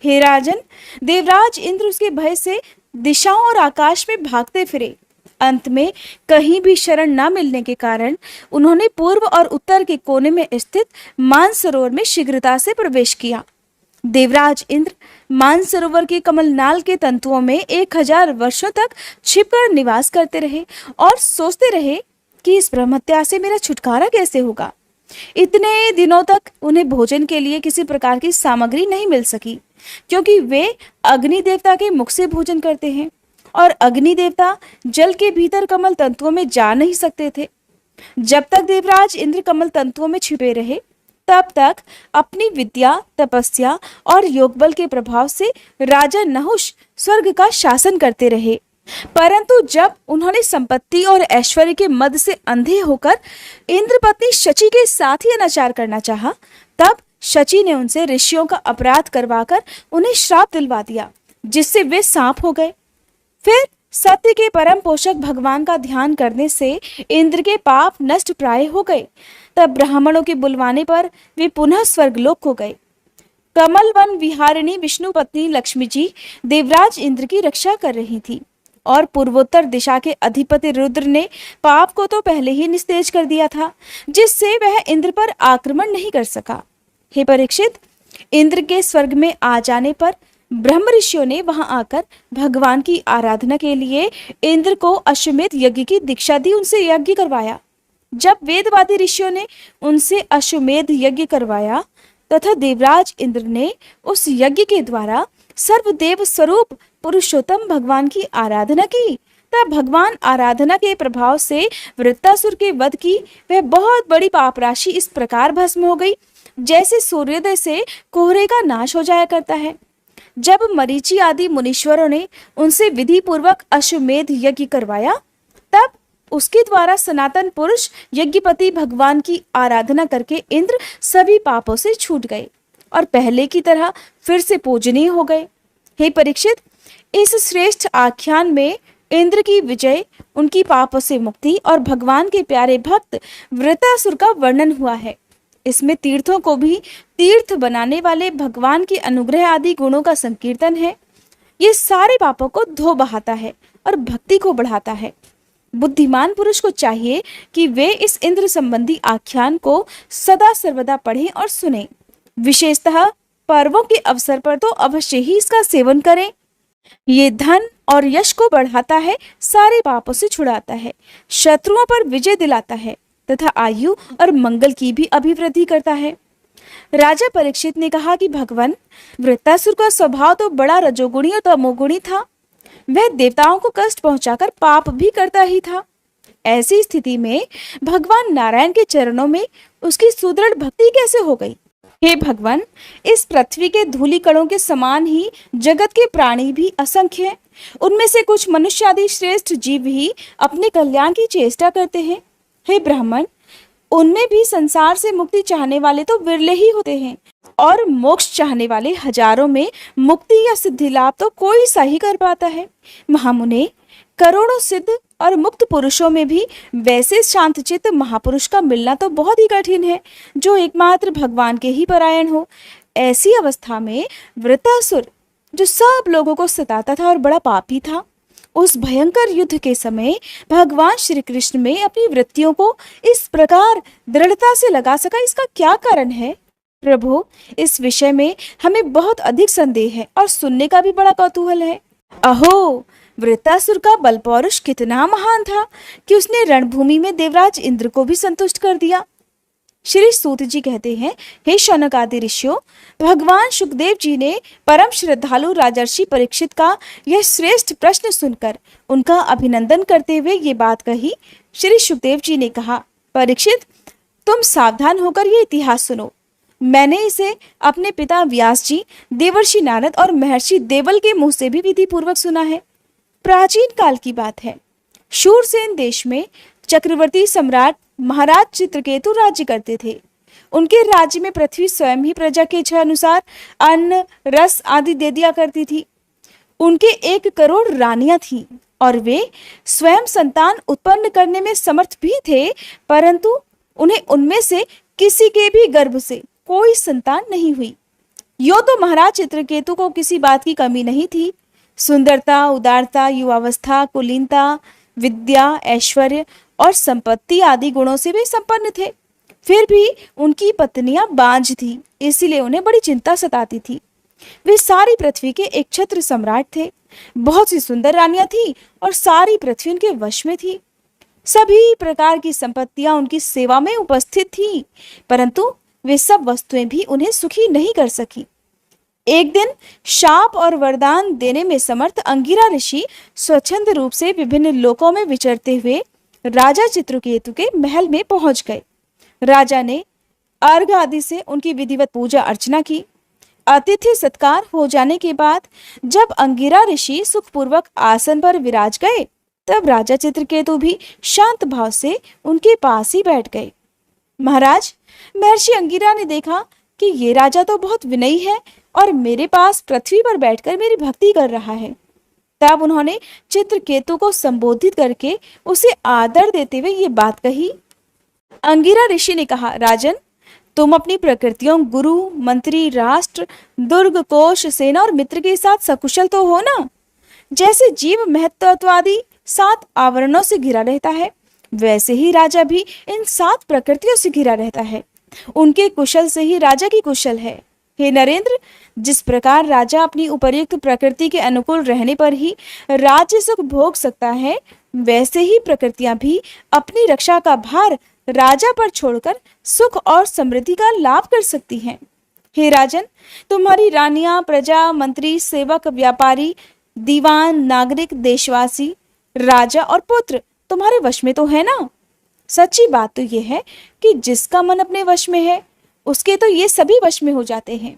A: हे राजन, देवराज इंद्र उसके भय से दिशाओं और आकाश में भागते फिरे। अंत में कहीं भी शरण न मिलने के कारण उन्होंने पूर्व और उत्तर के कोने में स्थित मानसरोवर में शीघ्रता से प्रवेश किया। देवराज इंद्र मानसरोवर के कमलनाल के तंतुओं में 1000 वर्षों तक छिपकर निवास करते रहे और सोचते रहे कि इस ब्रह्महत्या से मेरा छुटकारा कैसे होगा। इतने दिनों तक उन्हें भोजन के लिए किसी प्रकार की सामग्री नहीं मिल सकी, क्योंकि वे अग्नि देवता के मुख से भोजन करते हैं और अग्नि देवता जल के भीतर कमल तंतुओं में जा नहीं सकते थे। जब तक देवराज इंद्र कमल तंतुओं में छिपे रहे, तब तक अपनी विद्या, तपस्या और योग बल के प्रभाव से राजा नहुष स्वर्ग का शासन करते रहे। परंतु जब उन्होंने संपत्ति और ऐश्वर्य के मद से अंधे होकर इंद्रपत्नी शची के साथ ही अनाचार करना चाहा, तब शची ने उनसे ऋषियों का अपराध करवाकर उन्हें श्राप दिलवा दिया, जिससे वे सांप हो गए। फिर सत्य के परम पोषक भगवान का ध्यान करने से इंद्र के पाप नष्ट प्राय हो गए। तब ब्राह्मणों के बुलवाने पर वे पुनः स्वर्गलोक को गए। कमल वन विहारिणी विष्णु पत्नी लक्ष्मी जी देवराज इंद्र की रक्षा कर रही थी और पूर्वोत्तर दिशा के अधिपति रुद्र ने पाप को तो पहले ही निस्तेज कर दिया था, जिससे वह इंद्र पर आक्रमण नहीं कर सका। हे परीक्षित, इंद्र के स्वर्ग में आ जाने पर ब्रह्म ऋषियों ने वहां आकर भगवान की आराधना के लिए इंद्र को अश्वमेध यज्ञ की दीक्षा दी, उनसे यज्ञ करवाया। जब वेदवादी ऋषियों ने उनसे अश्वमेध यज्ञ करवाया तथा देवराज इंद्र ने उस यज्ञ के द्वारा सर्वदेव स्वरूप पुरुषोत्तम भगवान की आराधना की, तब भगवान आराधना के प्रभाव से वृत्तासुर के वध की वह बहुत बड़ी पाप राशि इस प्रकार भस्म हो गई, जैसे सूर्योदय से कोहरे का नाश हो जाया करता है। जब मरीचि आदि मुनीश्वरों ने उनसे विधि पूर्वक अश्वमेध यज्ञ करवाया, तब उसके द्वारा सनातन पुरुष यज्ञपति भगवान की आराधना करके इंद्र सभी पापों से छूट गए और पहले की तरह फिर से पूजनीय हो गए। हे परीक्षित, इस श्रेष्ठ आख्यान में इंद्र की विजय, उनकी पापों से मुक्ति और भगवान के प्यारे भक्त वृत्तासुर का वर्णन हुआ है। इसमें तीर्थों को भी तीर्थ बनाने वाले भगवान के अनुग्रह आदि गुणों का संकीर्तन है। ये सारे पापों को धो बहाता है और भक्ति को बढ़ाता है। बुद्धिमान पुरुष को चाहिए कि वे इस इंद्र संबंधी आख्यान को सदा सर्वदा पढ़ें और सुनें। विशेषतः पर्वों के अवसर पर तो अवश्य ही इसका सेवन करें। ये धन और यश को बढ़ाता है, सारे पापों से छुड़ाता है, शत्रुओं पर विजय दिलाता है तथा आयु और मंगल की भी अभिवृद्धि करता है। राजा परीक्षित ने कहा कि भगवान, वृत्तासुर का स्वभाव तो बड़ा रजोगुणी और तमोगुणी था। वह देवताओं को कष्ट पहुंचाकर पाप भी करता ही था। ऐसी स्थिति में भगवान नारायण के चरणों में उसकी सुदृढ़ भक्ति कैसे हो गई? हे भगवान, इस पृथ्वी के धूलि कणों के समान ही जगत के प्राणी भी असंख्य हैं। उनमें से कुछ मनुष्य आदि श्रेष्ठ जीव ही अपने कल्याण की चेष्टा करते हैं। हे ब्राह्मण, उनमें भी संसार से मुक्ति चाहने वाले तो विरले ही होते हैं, और मोक्ष चाहने वाले हजारों में मुक्ति या सिद्धि लाभ तो कोई सा ही कर पाता है। महामुने, करोड़ों सिद्ध और मुक्त पुरुषों में भी वैसे शांतचित्त महापुरुष का मिलना तो बहुत ही कठिन है, जो एकमात्र भगवान के ही परायण हो। ऐसी अवस्था में वृत्रासुर, जो सब लोगों को सताता था और बड़ा पापी था, उस भयंकर युद्ध के समय भगवान श्री कृष्ण में अपनी वृत्तियों को इस प्रकार दृढ़ता से लगा सका, इसका क्या कारण है? प्रभु, इस विषय में हमें बहुत अधिक संदेह है और सुनने का भी बड़ा कौतूहल है। अहो, वृत्रासुर का बल पौरुष कितना महान था कि उसने रणभूमि में देवराज इंद्र को भी संतुष्ट कर दिया। श्री सूत जी कहते हैं, हे शौनक आदि ऋषियों, भगवान सुखदेव जी ने परम श्रद्धालु राजर्षि परीक्षित का यह श्रेष्ठ प्रश्न सुनकर उनका अभिनंदन करते हुए ये बात कही। श्री सुखदेव जी ने कहा, परीक्षित, तुम सावधान होकर ये इतिहास सुनो। मैंने इसे अपने पिता व्यास जी, देवर्षि नारद और महर्षि देवल के मुंह से भी विधि पूर्वक सुना है। प्राचीन काल की बात है। शूरसेन देश में चक्रवर्ती सम्राट महाराज चित्रकेतु राज्य करते थे। उनके राज्य में पृथ्वी स्वयं ही प्रजा के इच्छा अनुसार अन्न, रस आदि दे दिया करती थी। उनके 1 करोड़ रानियां थीं और वे स्वयं संतान उत्पन्न करने में समर्थ भी थे, परंतु उन्हें उनमें से किसी के भी गर्भ से कोई संतान नहीं हुई। यो तो महाराज चित्रकेतु को किसी बात की कमी नहीं थी। सुंदरता, उदारता, युवावस्था, कुलीनता, विद्या, ऐश्वर्य और संपत्ति आदि गुणों से वे संपन्न थे। फिर भी उनकी पत्नियां बांझ थी, इसीलिए उन्हें बड़ी चिंता सताती थी। वे सारी पृथ्वी के एक छत्र सम्राट थे। बहुत सी सुंदर रानियां थी और सारी पृथ्वी उनके वश में थी। सभी प्रकार की संपत्तियां उनकी सेवा में उपस्थित थी, परंतु वे सब वस्तुएं भी उन्हें सुखी नहीं कर सकी। एक दिन शाप और वरदान देने में समर्थ अंगिरा ऋषि स्वच्छंद रूप से विभिन्न लोकों में विचरते हुए राजा चित्रकेतु के महल में पहुंच गए। राजा ने अर्घ आदि से उनकी विधिवत पूजा अर्चना की। अतिथि सत्कार हो जाने के बाद जब अंगिरा ऋषि सुखपूर्वक आसन पर विराज गए, तब राजा चित्रकेतु भी शांत भाव से उनके पास ही बैठ गए। महाराज, महर्षि अंगिरा ने देखा कि ये राजा तो बहुत विनयी है और मेरे पास पृथ्वी पर बैठकर मेरी भक्ति कर रहा है। तब उन्होंने चित्रकेतु को संबोधित करके उसे आदर देते हुए ये बात कही। अंगिरा ऋषि ने कहा, राजन, तुम अपनी प्रकृतियों, गुरु, मंत्री, राष्ट्र, दुर्ग, कोश, सेना और मित्र के साथ सकुशल तो हो ना? जैसे जीव महत्त्वादि 7 आवरणों से घिरा रहता है, वैसे ही राजा भी इन 7 प्रकृतियों से घिरा रहता है। उनके कुशल से ही राजा की कुशल है। हे नरेंद्र, जिस प्रकार राजा अपनी उपर्युक्त प्रकृति के अनुकूल रहने पर ही राज्य सुख भोग सकता है, वैसे ही प्रकृतियां भी अपनी रक्षा का भार राजा पर छोड़कर सुख और समृद्धि का लाभ कर सकती हैं। हे राजन, तुम्हारी रानियां, प्रजा, मंत्री, सेवक, व्यापारी, दीवान, नागरिक, देशवासी, राजा और पुत्र तुम्हारे वश में तो है ना? सच्ची बात तो यह है कि जिसका मन अपने वश में है, उसके तो ये सभी वश में हो जाते हैं।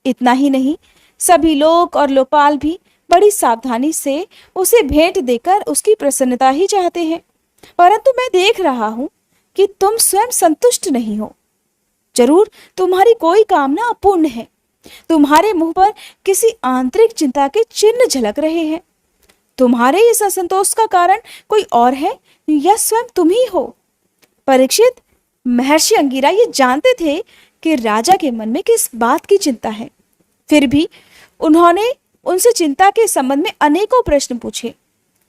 A: इतना ही नहीं, सभी लोक और लोकपाल भी बड़ी सावधानी से उसे भेंट देकर उसकी प्रसन्नता ही चाहते हैं। परंतु मैं देख रहा हूं कि तुम स्वयं संतुष्ट नहीं हो। जरूर तुम्हारी कोई कामना अपूर्ण है। तुम्हारे मुंह पर किसी आंतरिक चिंता के चिन्ह झलक रहे हैं। तुम्हारे इस असंतोष का कारण कोई और है या स्वयं तुम ही हो? परीक्षित, महर्षि अंगिरा ये जानते थे कि राजा के मन में किस बात की चिंता है। फिर भी उन्होंने उनसे चिंता के संबंध में अनेकों प्रश्न पूछे।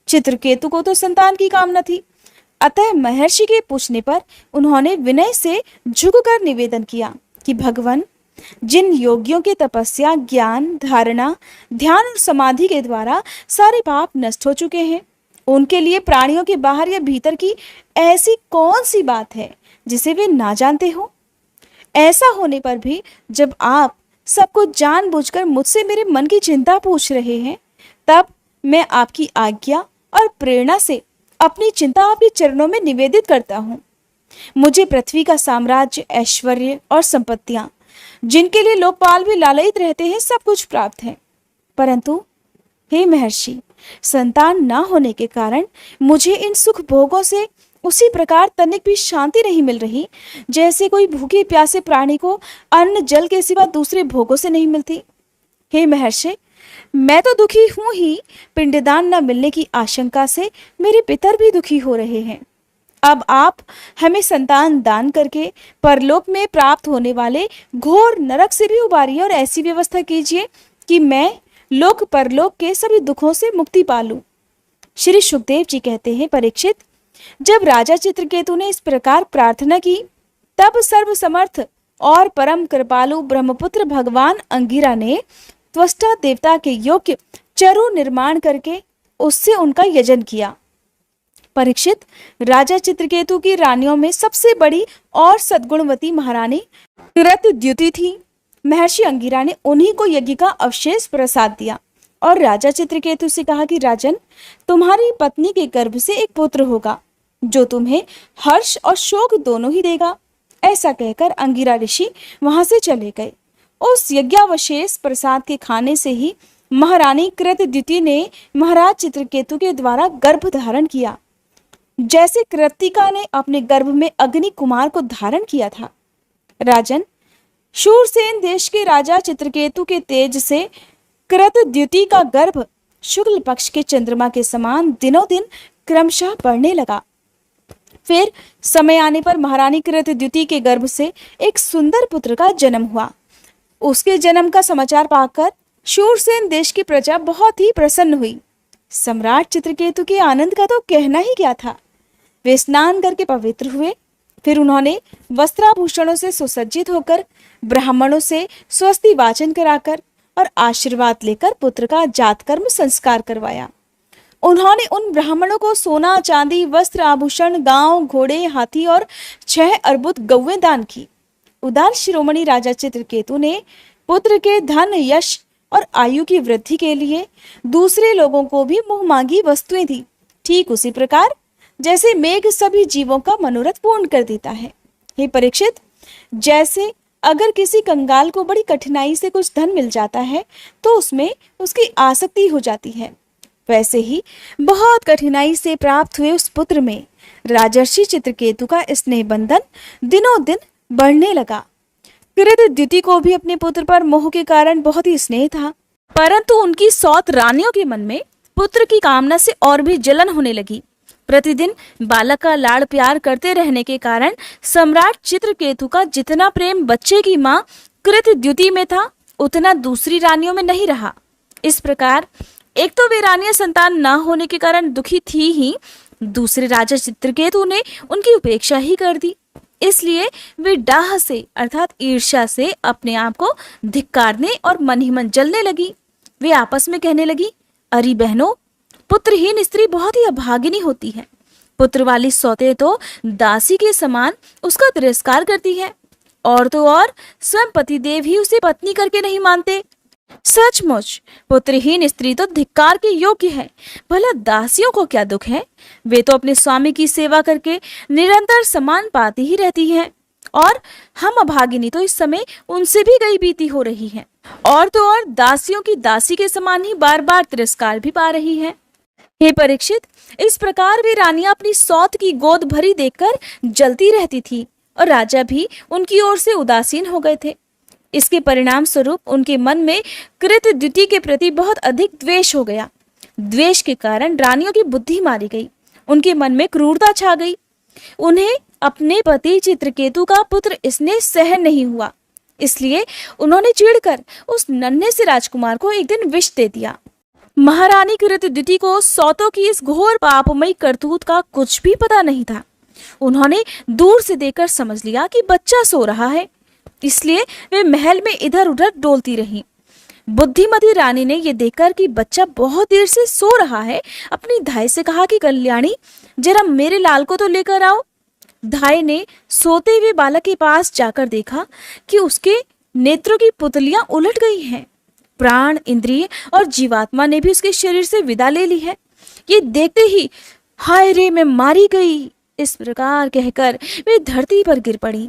A: चित्रकेतु को तो संतान की कामना थी, अतः महर्षि के पूछने पर उन्होंने विनय से झुककर निवेदन किया कि भगवान, जिन योगियों के तपस्या, ज्ञान, धारणा, ध्यान और समाधि के द्वारा सारे पाप नष्ट हो चुके हैं, उनके लिए प्राणियों के बाहर या भीतर की ऐसी कौन सी बात है जिसे वे ना जानते हो? ऐसा होने पर भी जब आप सब कुछ जानबूझकर मुझसे मेरे मन की चिंता पूछ रहे हैं, तब मैं आपकी आज्ञा और प्रेरणा से अपनी चिंता आपके चरणों में निवेदित करता हूँ। मुझे पृथ्वी का साम्राज्य, ऐश्वर्य और संपत्तियां, जिनके लिए लोकपाल भी लालयित रहते हैं, सब कुछ प्राप्त है। परंतु हे महर्षि, संतान ना होने के कारण मुझे इन सुख भोगों से उसी प्रकार तनिक भी शांति नहीं मिल रही, जैसे कोई भूखे प्यासे प्राणी को अन्न जल के सिवा दूसरे भोगों से नहीं मिलती। हे महर्षि, मैं तो दुखी हूं ही, पिंडदान न मिलने की आशंका से मेरे पितर भी दुखी हो रहे हैं। अब आप हमें संतान दान करके परलोक में प्राप्त होने वाले घोर नरक से भी उबारिए और ऐसी व्यवस्था कीजिए कि मैं लोक परलोक के सभी दुखों से मुक्ति पालूं। श्री सुखदेव जी कहते हैं, परीक्षित, जब राजा चित्रकेतु ने इस प्रकार प्रार्थना की, तब सर्व समर्थ और परम कृपालु ब्रह्मपुत्र भगवान अंगिरा ने त्वष्टा देवता के योग्य चरु निर्माण करके उससे उनका यजन किया। परीक्षित, राजा चित्रकेतु की रानियों में सबसे बड़ी और सद्गुणवती महारानी कृतद्युति थी। महर्षि अंगिरा ने उन्हीं को यज्ञ का अवशेष प्रसाद दिया और राजा चित्रकेतु से कहा कि राजन, तुम्हारी पत्नी के गर्भ से एक पुत्र होगा जो तुम्हें हर्ष और शोक दोनों ही देगा। ऐसा कहकर अंगिरा ऋषि वहां से चले गए। उस यज्ञावशेष प्रसाद के खाने से ही महारानी कृतद्युति ने महाराज चित्रकेतु के द्वारा गर्भ धारण किया, जैसे कृत्तिका ने अपने गर्भ में अग्नि कुमार को धारण किया था। राजन, शूरसेन देश के राजा चित्रकेतु के तेज से कृतद्युति का गर्भ शुक्ल पक्ष के चंद्रमा के समान दिनों दिन क्रमशः बढ़ने लगा। फिर समय आने पर महारानी कृतद्युति के गर्भ से एक सुंदर पुत्र का जन्म हुआ। उसके जन्म का समाचार पाकर शूरसेन देश की प्रजा बहुत ही प्रसन्न हुई। सम्राट चित्रकेतु के आनंद का तो कहना ही क्या था। वे स्नान करके पवित्र हुए। फिर उन्होंने वस्त्राभूषणों से सुसज्जित होकर ब्राह्मणों से स्वस्ति वाचन कराकर और आशीर्वाद लेकर पुत्र का जातकर्म संस्कार करवाया। उन्होंने उन ब्राह्मणों को सोना, चांदी, वस्त्र, आभूषण, गांव, घोड़े, हाथी और 6 अर्बुद गौएं दान की। उदार शिरोमणि राजा चित्रकेतु ने पुत्र के धन, यश और आयु की वृद्धि के लिए दूसरे लोगों को भी मुंह मांगी वस्तुएं दी। ठीक उसी प्रकार जैसे मेघ सभी जीवों का मनोरथ पूर्ण कर देता है। हे परीक्षित, जैसे अगर किसी कंगाल को बड़ी कठिनाई से कुछ धन मिल जाता है तो उसमें उसकी आसक्ति हो जाती है, वैसे ही बहुत कठिनाई से प्राप्त हुए उस पुत्र में राजर्षि चित्रकेतु का स्नेह बंधन दिनों दिन बढ़ने लगा। कृतद्युति को भी अपने पुत्र पर मोह के कारण बहुत ही स्नेह था, परंतु उनकी 100 रानियों के मन में पुत्र की कामना से और भी जलन होने लगी। प्रतिदिन बालक का लाड़ प्यार करते रहने के कारण सम्राट चित्रकेतु का जितना प्रेम बच्चे की मां कृतद्युति में था, उतना दूसरी रानियों में नहीं रहा। इस प्रकार एक तो वे रानियां संतान न होने के कारण दुखी थी ही, दूसरे राजा चित्रकेतु ने उनकी उपेक्षा ही कर दी। इसलिए वे डाह से अर्थात ईर्ष्या से अपने आप को धिक्कारने और मन ही मन जलने लगी। वे आपस में कहने लगी, अरे बहनों, पुत्रहीन स्त्री बहुत ही अभागिनी होती है। पुत्र वाली सौते तो दासी के समान उसका तिरस्कार करती है, और तो और स्वयं पतिदेव ही उसे पत्नी करके नहीं मानते। सचमुच पुत्रहीन स्त्री तो धिक्कार के योग्य है। भला दासियों को क्या दुख है, वे तो अपने स्वामी की सेवा करके निरंतर सम्मान पाती ही रहती हैं, और हम अभागिनी तो इस समय उनसे भी गई बीती हो रही हैं, और तो और दासियों की दासी के समान ही बार बार तिरस्कार भी पा रही हैं। हे परीक्षित, इस प्रकार वे रानियां अपनी सौत की गोद भरी देखकर जलती रहती थी और राजा भी उनकी ओर से उदासीन हो गए थे। इसके परिणाम स्वरूप उनके मन में कृतद्युति के प्रति बहुत अधिक द्वेष हो गया। द्वेष के कारण रानियों की बुद्धि मारी गई, उनके मन में क्रूरता छा गई। उन्हें अपने पति चित्रकेतु का पुत्र स्नेह सहन नहीं हुआ, इसलिए उन्होंने चिढ़कर उस नन्हे से राजकुमार को एक दिन विष दे दिया। महारानी कृतद्युति को सौतों की इस घोर पापमयी करतूत का कुछ भी पता नहीं था। उन्होंने दूर से देखकर समझ लिया कि बच्चा सो रहा है, इसलिए वे महल में इधर उधर डोलती रहीं। बुद्धिमती रानी ने यह देखकर कि बच्चा बहुत देर से सो रहा है, अपनी धाई से कहा कि कल्याणी, जरा मेरे लाल को तो लेकर आओ। धाई ने सोते हुए बालक के पास जाकर देखा कि उसके नेत्रों की पुतलियां उलट गई हैं। प्राण, इंद्रिय और जीवात्मा ने भी उसके शरीर से विदा ले ली है। ये देखते ही हाय रे मैं मारी गई, इस प्रकार कहकर वे धरती पर गिर पड़ी।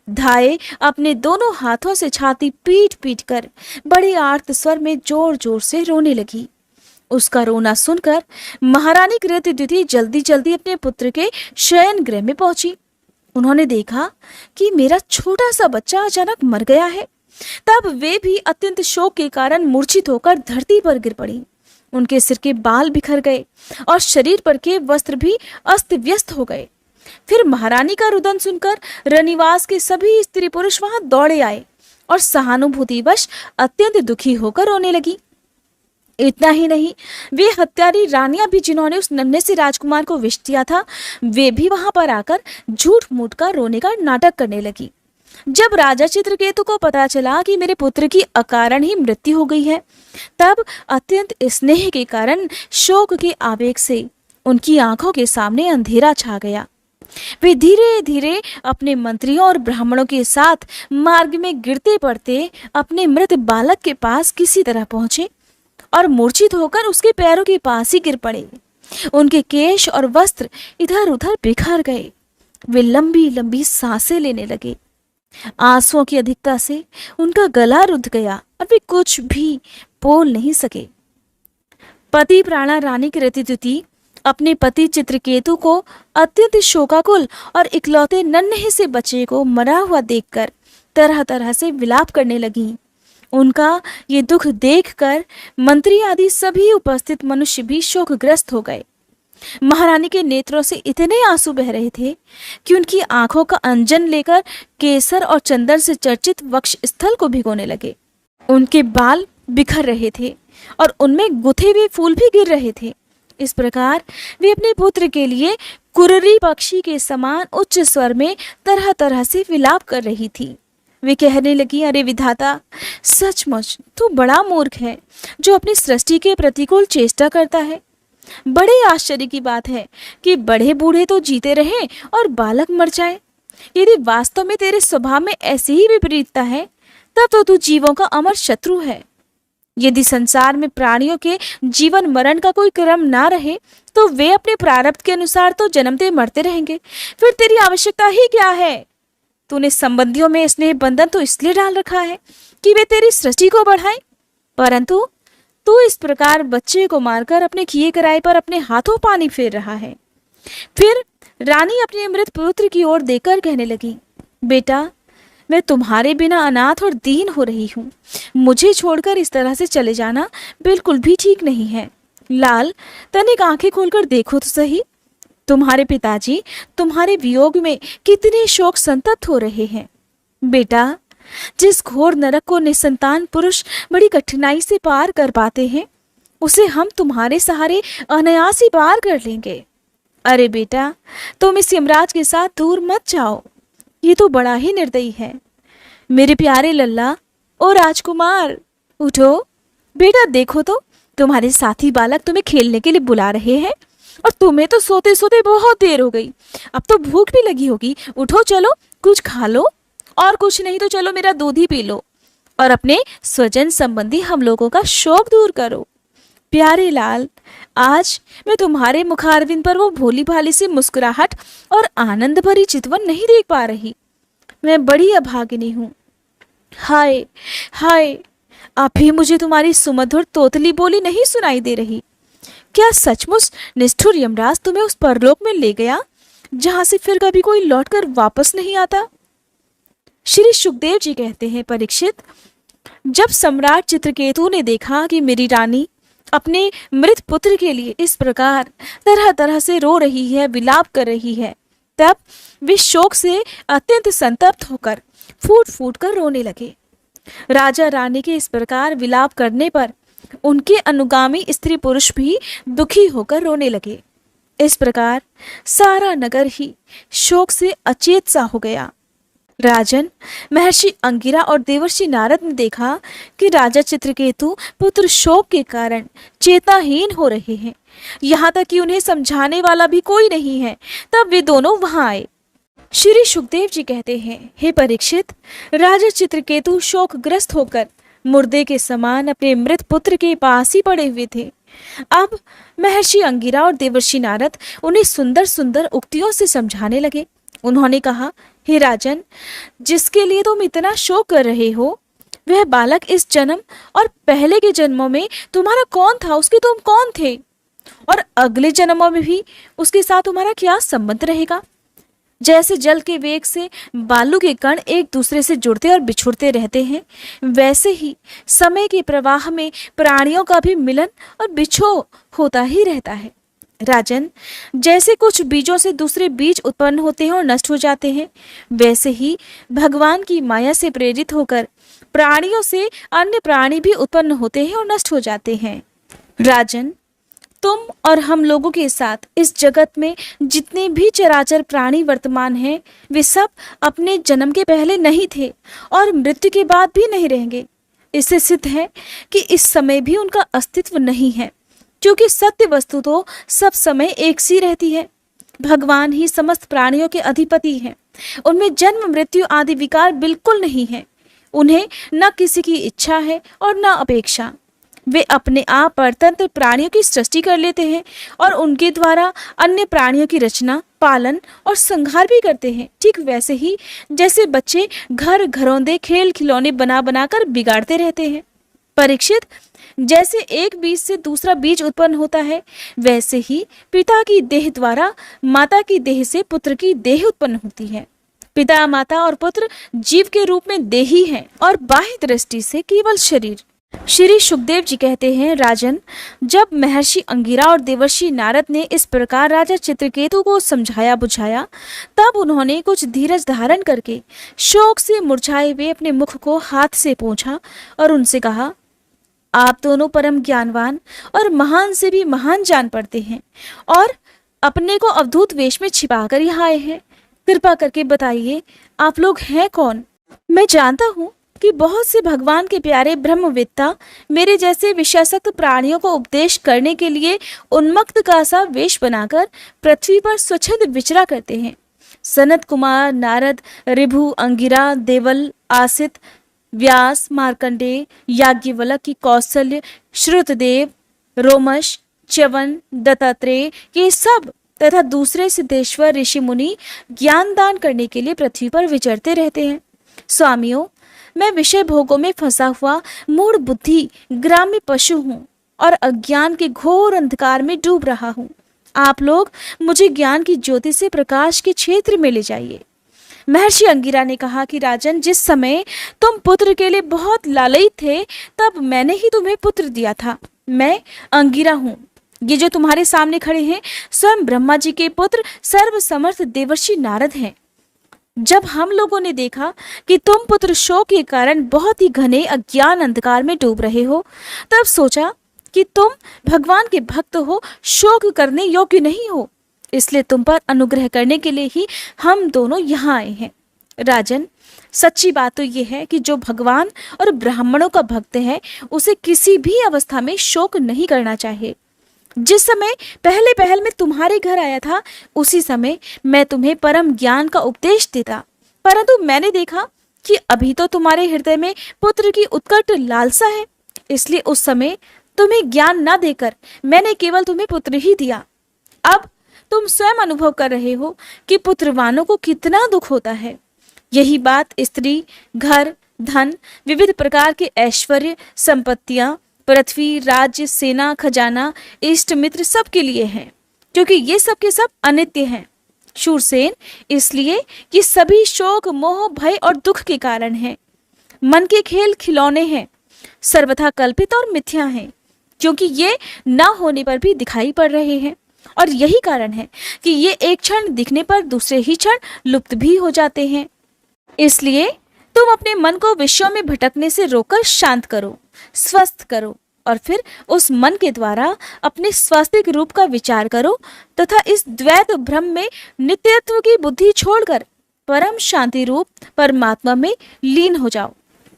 A: धाये अपने दोनों हाथों से छाती पीट पीट कर बड़े आर्त स्वर में जोर जोर से रोने लगी। उसका रोना सुनकर महारानी कृति द्वितीय जल्दी जल्दी अपने पुत्र के शयन गृह में पहुंची। उन्होंने देखा कि मेरा छोटा सा बच्चा अचानक मर गया है। तब वे भी अत्यंत शोक के कारण मूर्छित होकर धरती पर गिर पड़ी। उनके सिर के बाल बिखर गए और शरीर पर के वस्त्र भी अस्त व्यस्त हो गए। फिर महारानी का रुदन सुनकर रनिवास के सभी स्त्री पुरुष वहां दौड़े आए और सहानुभूतिवश अत्यंत दुखी होकर रोने लगी। इतना ही नहीं, वे हत्यारी रानियां भी जिन्होंने उस नन्हे से राजकुमार को विष दिया था, वे भी वहां पर आकर झूठ मूठ कर रोने का नाटक करने लगी। जब राजा चित्रकेतु को पता चला कि मेरे पुत्र की अकारण ही मृत्यु हो गई है, तब अत्यंत स्नेह के कारण शोक के आवेग से उनकी आंखों के सामने अंधेरा छा गया। वे धीरे धीरे अपने मंत्रियों और ब्राह्मणों के साथ मार्ग में गिरते पड़ते अपने मृत बालक के पास किसी तरह पहुंचे और मूर्छित होकर उसके पैरों के पास ही गिर पड़े। उनके केश और वस्त्र इधर उधर बिखर गए। वे लंबी लंबी सांसें लेने लगे। आंसुओं की अधिकता से उनका गला रुध गया और वे कुछ भी बोल नहीं सके। पति प्राणा रानी कृति द्वितीय अपने पति चित्रकेतु को अत्यंत शोकाकुल और इकलौते नन्हे से बच्चे को मरा हुआ देखकर तरह तरह से विलाप करने लगी। उनका ये दुख देखकर मंत्री आदि सभी उपस्थित मनुष्य भी शोकग्रस्त हो गए। महारानी के नेत्रों से इतने आंसू बह रहे थे कि उनकी आंखों का अंजन लेकर केसर और चंदन से चर्चित वक्ष स्थल को भिगोने लगे। उनके बाल बिखर रहे थे और उनमें गुथे हुए फूल भी गिर रहे थे। इस प्रकार वे अपने पुत्र के लिए कुररी पक्षी के समान उच्च स्वर में तरह तरह से विलाप कर रही थी। वे कहने लगी, अरे विधाता, सचमुच तू बड़ा मूर्ख है जो अपनी सृष्टि के प्रतिकूल चेष्टा करता है। बड़े आश्चर्य की बात है कि बड़े बूढ़े तो जीते रहे और बालक मर जाए। यदि वास्तव में तेरे स्वभाव में ऐसी ही विपरीतता है, तब तो तू जीवों का अमर शत्रु है। यदि संसार में प्राणियों के जीवन मरण का कोई क्रम ना रहे, तो वे अपने प्रारब्ध के अनुसार तो जन्मते मरते रहेंगे। फिर तेरी आवश्यकता ही क्या है? तूने संबंधियों में स्नेह बंधन तो इसलिए डाल रखा है कि वे तेरी सृष्टि को बढ़ाएं, परंतु तू इस प्रकार बच्चे को मारकर अपने किए कराए पर अपने हाथों पानी फेर रहा है। फिर रानी अपने मृत पुत्र की ओर देखकर कहने लगी, बेटा, मैं तुम्हारे बिना अनाथ और दीन हो रही हूँ। मुझे छोड़कर इस तरह से चले जाना बिल्कुल भी ठीक नहीं है। लाल, तनिक आंखें खोलकर देखो तो सही। तुम्हारे पिताजी तुम्हारे वियोग में कितने शोक संतप्त हो रहे हैं। बेटा, जिस घोर नरक को निसंतान पुरुष बड़ी कठिनाई से पार कर पाते हैं, उसे हम तुम्हारे सहारे अनायास ही पार कर लेंगे। अरे बेटा, तुम इस यमराज के साथ दूर मत जाओ, ये तो बड़ा ही निर्दयी है। मेरे प्यारे लल्ला ओ राजकुमार, उठो। बेटा देखो तो, तुम्हारे साथी बालक तुम्हें खेलने के लिए बुला रहे हैं और तुम्हें तो सोते सोते बहुत देर हो गई। अब तो भूख भी लगी होगी। उठो, चलो कुछ खा लो, और कुछ नहीं तो चलो मेरा दूध ही पी लो और अपने स्वजन संबंधी हम लोगों का शोक दूर करो। प्यारे लाल, आज मैं तुम्हारे मुखारविंद पर वो भोली भाली सी मुस्कुराहट और आनंद भरी चितवन नहीं देख पा रही। मैं बड़ी अभागिनी हूँ। हाय हाय, अभी मुझे तुम्हारी सुमधुर तोतली बोली नहीं सुनाई दे रही। क्या सचमुच निष्ठुर यमराज तुम्हें उस परलोक में ले गया जहां से फिर कभी कोई लौटकर वापस नहीं आता? श्री सुखदेव जी कहते हैं, परीक्षित, जब सम्राट चित्रकेतु ने देखा कि मेरी रानी अपने मृत पुत्र के लिए इस प्रकार तरह तरह से रो रही है, विलाप कर रही है, तब वे शोक से अत्यंत संतप्त होकर फूट फूट कर रोने लगे। राजा रानी के इस प्रकार विलाप करने पर उनके अनुगामी स्त्री पुरुष भी दुखी होकर रोने लगे। इस प्रकार सारा नगर ही शोक से अचेत सा हो गया। राजन, महर्षि अंगिरा और देवर्षि नारद ने देखा कि राजा चित्रकेतु पुत्र शोक के कारण चेताहीन हो रहे हैं, यहाँ तक कि उन्हें समझाने वाला भी कोई नहीं है। तब वे दोनों वहां आए। श्री सुखदेव जी कहते हैं, हे परीक्षित, राजा चित्रकेतु शोकग्रस्त होकर मुर्दे के समान अपने मृत पुत्र के पास ही पड़े हुए थे। अब महर्षि अंगिरा और देवर्षि नारद उन्हें सुंदर सुंदर उक्तियों से समझाने लगे। उन्होंने कहा, हे राजन, जिसके लिए तुम इतना शोक कर रहे हो, वह बालक इस जन्म और पहले के जन्मों में तुम्हारा कौन था, उसके तुम कौन थे, और अगले जन्मों में भी उसके साथ तुम्हारा क्या संबंध रहेगा। जैसे जल के वेग से बालू के कण एक दूसरे से जुड़ते और बिछुड़ते रहते हैं, वैसे ही समय के प्रवाह में प्राणियों का भी मिलन और बिछोह होता ही रहता है। राजन, जैसे कुछ बीजों से दूसरे बीज उत्पन्न होते हैं और नष्ट हो जाते हैं, वैसे ही भगवान की माया से प्रेरित होकर प्राणियों से अन्य प्राणी भी उत्पन्न होते हैं और नष्ट हो जाते हैं। राजन, तुम और हम लोगों के साथ इस जगत में जितने भी चराचर प्राणी वर्तमान हैं, वे सब अपने जन्म के पहले नहीं थे और मृत्यु के बाद भी नहीं रहेंगे। इससे सिद्ध है कि इस समय भी उनका अस्तित्व नहीं है, क्योंकि सत्य वस्तु तो सब समय एक सी रहती है। भगवान ही समस्त प्राणियों के अधिपति हैं। उनमें जन्म मृत्यु आदि विकार बिल्कुल नहीं है। उन्हें न किसी की इच्छा है और न अपेक्षा। वे अपने आप परतंत्र प्राणियों की सृष्टि कर लेते हैं और उनके द्वारा अन्य प्राणियों की रचना, पालन और संहार भी करते हैं। ठीक वैसे ही जैसे बच्चे घर घरौंदे खेल खिलौने बना बनाकर बिगाड़ते रहते हैं। परीक्षित, जैसे एक बीज से दूसरा बीज उत्पन्न होता है, वैसे ही पिता की देह द्वारा माता की देह से पुत्र की देह उत्पन्न होती है। पिता, माता और पुत्र जीव के रूप में देही हैं और बाह्य दृष्टि से केवल शरीर। श्री सुखदेव जी कहते हैं, राजन, जब महर्षि अंगिरा और देवर्षि नारद ने इस प्रकार राजा चित्रकेतु को समझाया बुझाया, तब उन्होंने कुछ धीरज धारण करके शोक से मुरझाए हुए अपने मुख को हाथ से पोंछा और उनसे कहा, आप दोनों परम ज्ञानवान और महान से भी महान जान पड़ते हैं और अपने को अवधूत वेश में छिपाकर यहाँ आए हैं। कृपा करके बताइए, आप लोग हैं कौन? मैं जानता हूँ कि बहुत से भगवान के प्यारे ब्रह्मवेत्ता मेरे जैसे विषयासक्त प्राणियों को उपदेश करने के लिए उन्मत्त का सा वेश बनाकर पृथ्वी पर स्वच्छंद विचरा करते हैं। सनत कुमार, नारद, ऋभु, अंगिरा, देवल, आसित, व्यास, मार्कंडेय, याज्ञवल्क्य, कौसल्य, श्रुतदेव, रोमश, च्यवन, दत्तात्रेय, ये सब तथा दूसरे सिद्धेश्वर ऋषि मुनि ज्ञान दान करने के लिए पृथ्वी पर विचरते रहते हैं। स्वामियों, मैं विषय भोगों में फंसा हुआ मूढ़ बुद्धि ग्राम्य पशु हूँ और अज्ञान के घोर अंधकार में डूब रहा हूँ। आप लोग मुझे ज्ञान की ज्योति से प्रकाश के क्षेत्र में ले जाइए। महर्षि अंगिरा ने कहा कि राजन, जिस समय तुम पुत्र के लिए बहुत लालयित थे, तब मैंने ही तुम्हें पुत्र दिया था। मैं अंगिरा हूँ। ये जो तुम्हारे सामने खड़े हैं, स्वयं ब्रह्मा जी के पुत्र सर्व समर्थ देवर्षि नारद हैं। जब हम लोगों ने देखा कि तुम पुत्र शोक के कारण बहुत ही घने अज्ञान अंधकार में डूब रहे हो, तब सोचा कि तुम भगवान के भक्त हो, शोक करने योग्य नहीं हो, इसलिए तुम पर अनुग्रह करने के लिए ही हम दोनों यहाँ आए हैं। राजन, सच्ची बात तो यह है कि जो भगवान और ब्राह्मणों का भक्त है, उसे किसी भी अवस्था में शोक नहीं करना चाहिए। जिस समय पहले पहल में तुम्हारे घर आया था, उसी समय मैं तुम्हें परम ज्ञान का उपदेश देता, परंतु मैंने देखा कि अभी तो तुम्हारे हृदय में पुत्र की उत्कट लालसा है, इसलिए उस समय तुम्हें ज्ञान न देकर मैंने केवल तुम्हें पुत्र ही दिया। अब तुम स्वयं अनुभव कर रहे हो कि पुत्रवानों को कितना दुख होता है। यही बात स्त्री, घर, धन, विविध प्रकार के ऐश्वर्य, संपत्तियां, पृथ्वी, राज्य, सेना, खजाना, इष्ट मित्र सब के लिए है, क्योंकि ये सब के सब अनित्य हैं। शूरसेन, इसलिए ये सभी शोक, मोह, भय और दुख के कारण हैं। मन के खेल खिलौने हैं, सर्वथा कल्पित और मिथ्या हैं, क्योंकि ये न होने पर भी दिखाई पड़ रहे हैं, और यही कारण है कि ये एक क्षण दिखने पर दूसरे ही क्षण लुप्त भी हो जाते हैं। इसलिए तुम अपने मन को विषयों में भटकने से रोककर शांत करो, स्वस्थ करो, और फिर उस मन के द्वारा अपने स्वास्तिक रूप का विचार करो तथा इस द्वैत भ्रम में नित्यत्व की बुद्धि छोड़कर परम शांति रूप परमात्मा में लीन हो जाओ।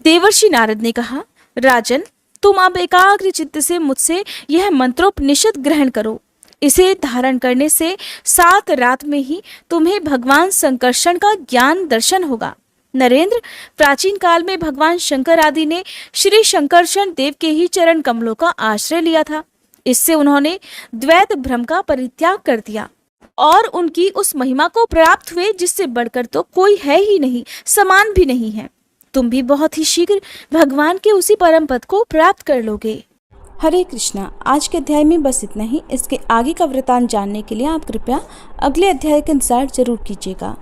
A: देवर्षि नारद ने कहा, राजन, तुम अब एकाग्र चित्त से मुझसे यह मंत्रोपनिषद ग्रहण करो। इसे धारण करने से 7 रात में ही तुम्हें भगवान संकर्षण का ज्ञान दर्शन होगा। नरेंद्र, प्राचीन काल में भगवान शंकर आदि ने श्री शंकरशरण देव के ही चरण कमलों का आश्रय लिया था। इससे उन्होंने द्वैत भ्रम का परित्याग कर दिया और उनकी उस महिमा को प्राप्त हुए जिससे बढ़कर तो कोई है ही नहीं, समान भी नहीं है। तुम भी बहुत ही शीघ्र भगवान के उसी परम पद को प्राप्त कर लोगे। हरे कृष्णा। आज के अध्याय में बस इतना ही। इसके आगे का वृतांत जानने के लिए आप कृपया अगले अध्याय का इंतजार जरूर कीजिएगा।